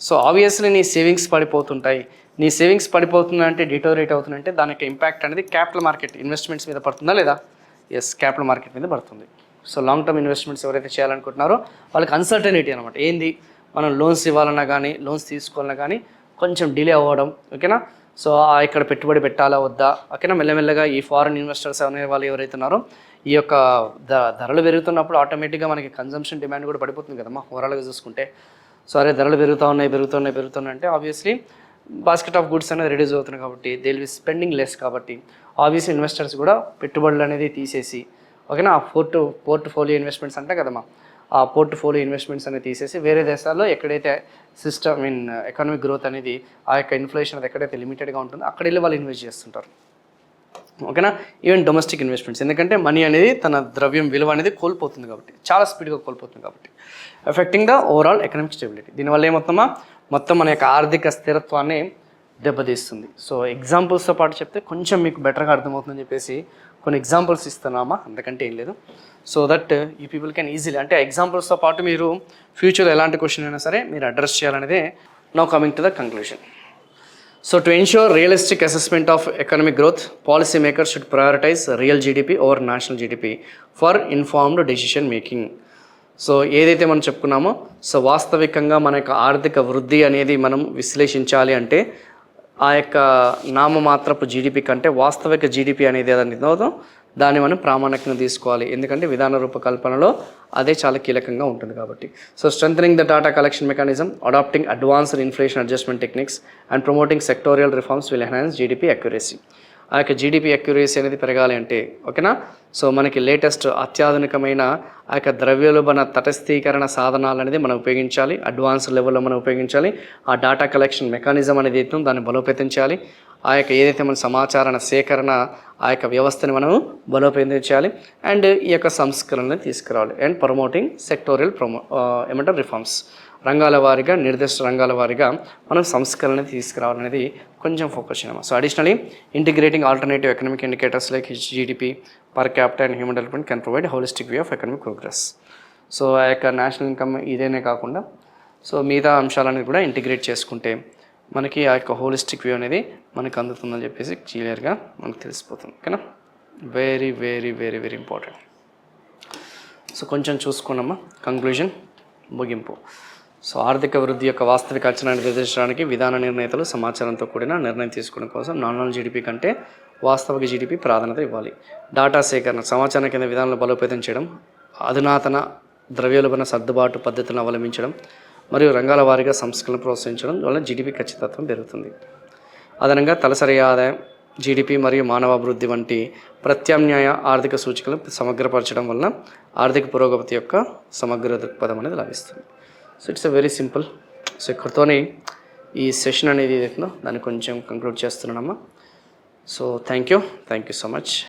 సో ఆబ్వియస్లీ నీ సేవింగ్స్ పడిపోతుంటాయి. నీ సేవింగ్స్ పడిపోతుందంటే డిటోరేట్ అవుతుందంటే దాని యొక్క ఇంపాక్ట్ అనేది క్యాపిటల్ మార్కెట్ ఇన్వెస్ట్మెంట్స్ మీద పడుతుందా లేదా? ఎస్, క్యాపిటల్ మార్కెట్ మీద పడుతుంది. సో లాంగ్ టర్మ్ ఇన్వెస్ట్మెంట్స్ ఎవరైతే చేయాలనుకుంటున్నారో వాళ్ళకి అన్సర్టనిటీ అనమాట. ఏంది, మనం లోన్స్ ఇవ్వాలన్నా కానీ లోన్స్ తీసుకోవాలన్నా కానీ కొంచెం డిలే అవ్వడం, ఓకేనా. సో ఇక్కడ పెట్టుబడి పెట్టాలా వద్దా, ఓకేనా. మెల్లమెల్లగా ఈ ఫారిన్ ఇన్వెస్టర్స్ అనే వాళ్ళు ఎవరైతే ఉన్నారో ఈ యొక్క ధరలు పెరుగుతున్నప్పుడు ఆటోమేటిక్గా మనకి కన్జంప్షన్ డిమాండ్ కూడా పడిపోతుంది కదమ్మా ఓవరాల్గా చూసుకుంటే. సో అరే ధరలు పెరుగుతున్నాయి అంటే ఆబ్వియస్లీ బాస్కెట్ ఆఫ్ గుడ్స్ అనేది రిడ్యూస్ అవుతుంది కాబట్టి they will be spending less. కాబట్టి ఆబ్వియస్లీ ఇన్వెస్టర్స్ కూడా పెట్టుబడులు అనేది తీసేసి, ఓకేనా, ఆ పోర్ట్ఫోలియో ఇన్వెస్ట్మెంట్స్ అంటే కదమ్మా, ఆ పోర్ట్ఫోలియో ఇన్వెస్ట్మెంట్స్ అనేది తీసేసి వేరే దేశాల్లో ఎక్కడైతే ఎకనామిక్ గ్రోత్ అనేది ఆ యొక్క ఇన్ఫ్లేషన్ అది ఎక్కడైతే లిమిటెడ్గా ఉంటుందో అక్కడ వెళ్ళి వాళ్ళు ఇన్వెస్ట్ చేస్తుంటారు, ఓకేనా. ఈవెన్ డొమెస్టిక్ ఇన్వెస్ట్మెంట్స్, ఎందుకంటే మనీ అనేది తన ద్రవ్యం విలువ అనేది కోల్పోతుంది కాబట్టి, చాలా స్పీడ్గా కోల్పోతుంది కాబట్టి, affecting the overall economic stability. దీనివల్ల మొత్తం మన యొక్క ఆర్థిక స్థిరత్వాన్ని దెబ్బతీస్తుంది. సో ఎగ్జాంపుల్స్తో పాటు చెప్తే కొంచెం మీకు బెటర్గా అర్థమవుతుందని చెప్పేసి కొన్ని ఎగ్జాంపుల్స్ ఇస్తున్నామా, అంతకంటే ఏం లేదు. So that you people can easily, అంటే ఎగ్జాంపుల్స్తో పాటు మీరు ఫ్యూచర్లో ఎలాంటి క్వశ్చన్ అయినా సరే మీరు అడ్రస్ చేయాలనేదే now coming to the conclusion. So to ensure realistic assessment of economic growth, policymakers should prioritize real GDP over national GDP for informed decision making. So ఏదైతే మనం చెప్పుకున్నామో, సో వాస్తవికంగా మన యొక్క ఆర్థిక వృద్ధి అనేది మనం విశ్లేషించాలి అంటే ఆ యొక్క నామమాత్రపు జీడిపి కంటే వాస్తవిక జీడిపి అనేది ఏదైతే ఉందో దాన్ని మనం ప్రామాణికంగా తీసుకోవాలి. ఎందుకంటే విధాన రూపకల్పనలో అదే చాలా కీలకంగా ఉంటుంది కాబట్టి. So strengthening the data collection mechanism, adopting advanced inflation adjustment techniques and promoting sectorial reforms will enhance GDP accuracy. ఆ యొక్క జీడిపి అక్యురసీ అనేది పెరగాలి అంటే, ఓకేనా, సో మనకి లేటెస్ట్ అత్యాధునికమైన ఆ యొక్క ద్రవ్యోల్బణ తటస్థీకరణ సాధనాలు అనేది మనం ఉపయోగించాలి, అడ్వాన్స్ లెవెల్లో మనం ఉపయోగించాలి. ఆ డాటా కలెక్షన్ మెకానిజం అనేది అయితే దాన్ని బలోపేతం చేయాలి. ఆ యొక్క ఏదైతే మన సమాచార సేకరణ ఆ యొక్క వ్యవస్థని మనం బలోపేతం చేయాలి. అండ్ ఈ యొక్క సంస్కరణని తీసుకురావాలి. అండ్ ప్రమోటింగ్ సెక్టోరియల్ రిఫార్మ్స్, రంగాల వారీగా నిర్దిష్ట రంగాల వారీగా మనం సంస్కరణ తీసుకురావాలనేది కొంచెం ఫోకస్ చేయడం. So additionally integrating alternative economic indicators like GDP, per capital and human development can provide holistic view of economic progress. So ఆ యొక్క నేషనల్ ఇన్కమ్ ఇదేనే కాకుండా సో మిగతా అంశాలనేది కూడా ఇంటిగ్రేట్ చేసుకుంటే మనకి ఆ యొక్క హోలిస్టిక్ వ్యూ అనేది మనకు అందుతుందని చెప్పేసి క్లియర్గా మనకు తెలిసిపోతుంది, ఓకేనా. Very very very very important. So కొంచెం చూసుకున్నామా కంక్లూజన్, ముగింపు. సో ఆర్థిక వృద్ధి యొక్క వాస్తవిక అంచనాన్ని నిర్దేశించడానికి విధాన నిర్ణేతలు సమాచారంతో కూడిన నిర్ణయం తీసుకోవడం కోసం నామినల్ జీడిపి కంటే వాస్తవిక జీడిపి ప్రాధాన్యత ఇవ్వాలి. డాటా సేకరణ, సమాచారం కింద విధానాలను బలోపేతం చేయడం, అధునాతన ద్రవ్యోల్బణ సర్దుబాటు పద్ధతులను అవలంబించడం మరియు రంగాల వారీగా సంస్కరణలు ప్రోత్సహించడం వల్ల జీడిపి ఖచ్చితత్వం పెరుగుతుంది. అదనంగా తలసరి ఆదాయం, జీడిపి మరియు మానవాభివృద్ధి వంటి ప్రత్యామ్నాయ ఆర్థిక సూచికలను సమగ్రపరచడం వలన ఆర్థిక పురోగతి యొక్క సమగ్ర దృక్పథం అనేది లభిస్తుంది. So it's very simple. So ఇక్కడితోనే ఈ సెషన్ అనేది ఏదైతుందో దాన్ని కొంచెం కంక్లూడ్ చేస్తున్నానమ్మా. So thank you so much.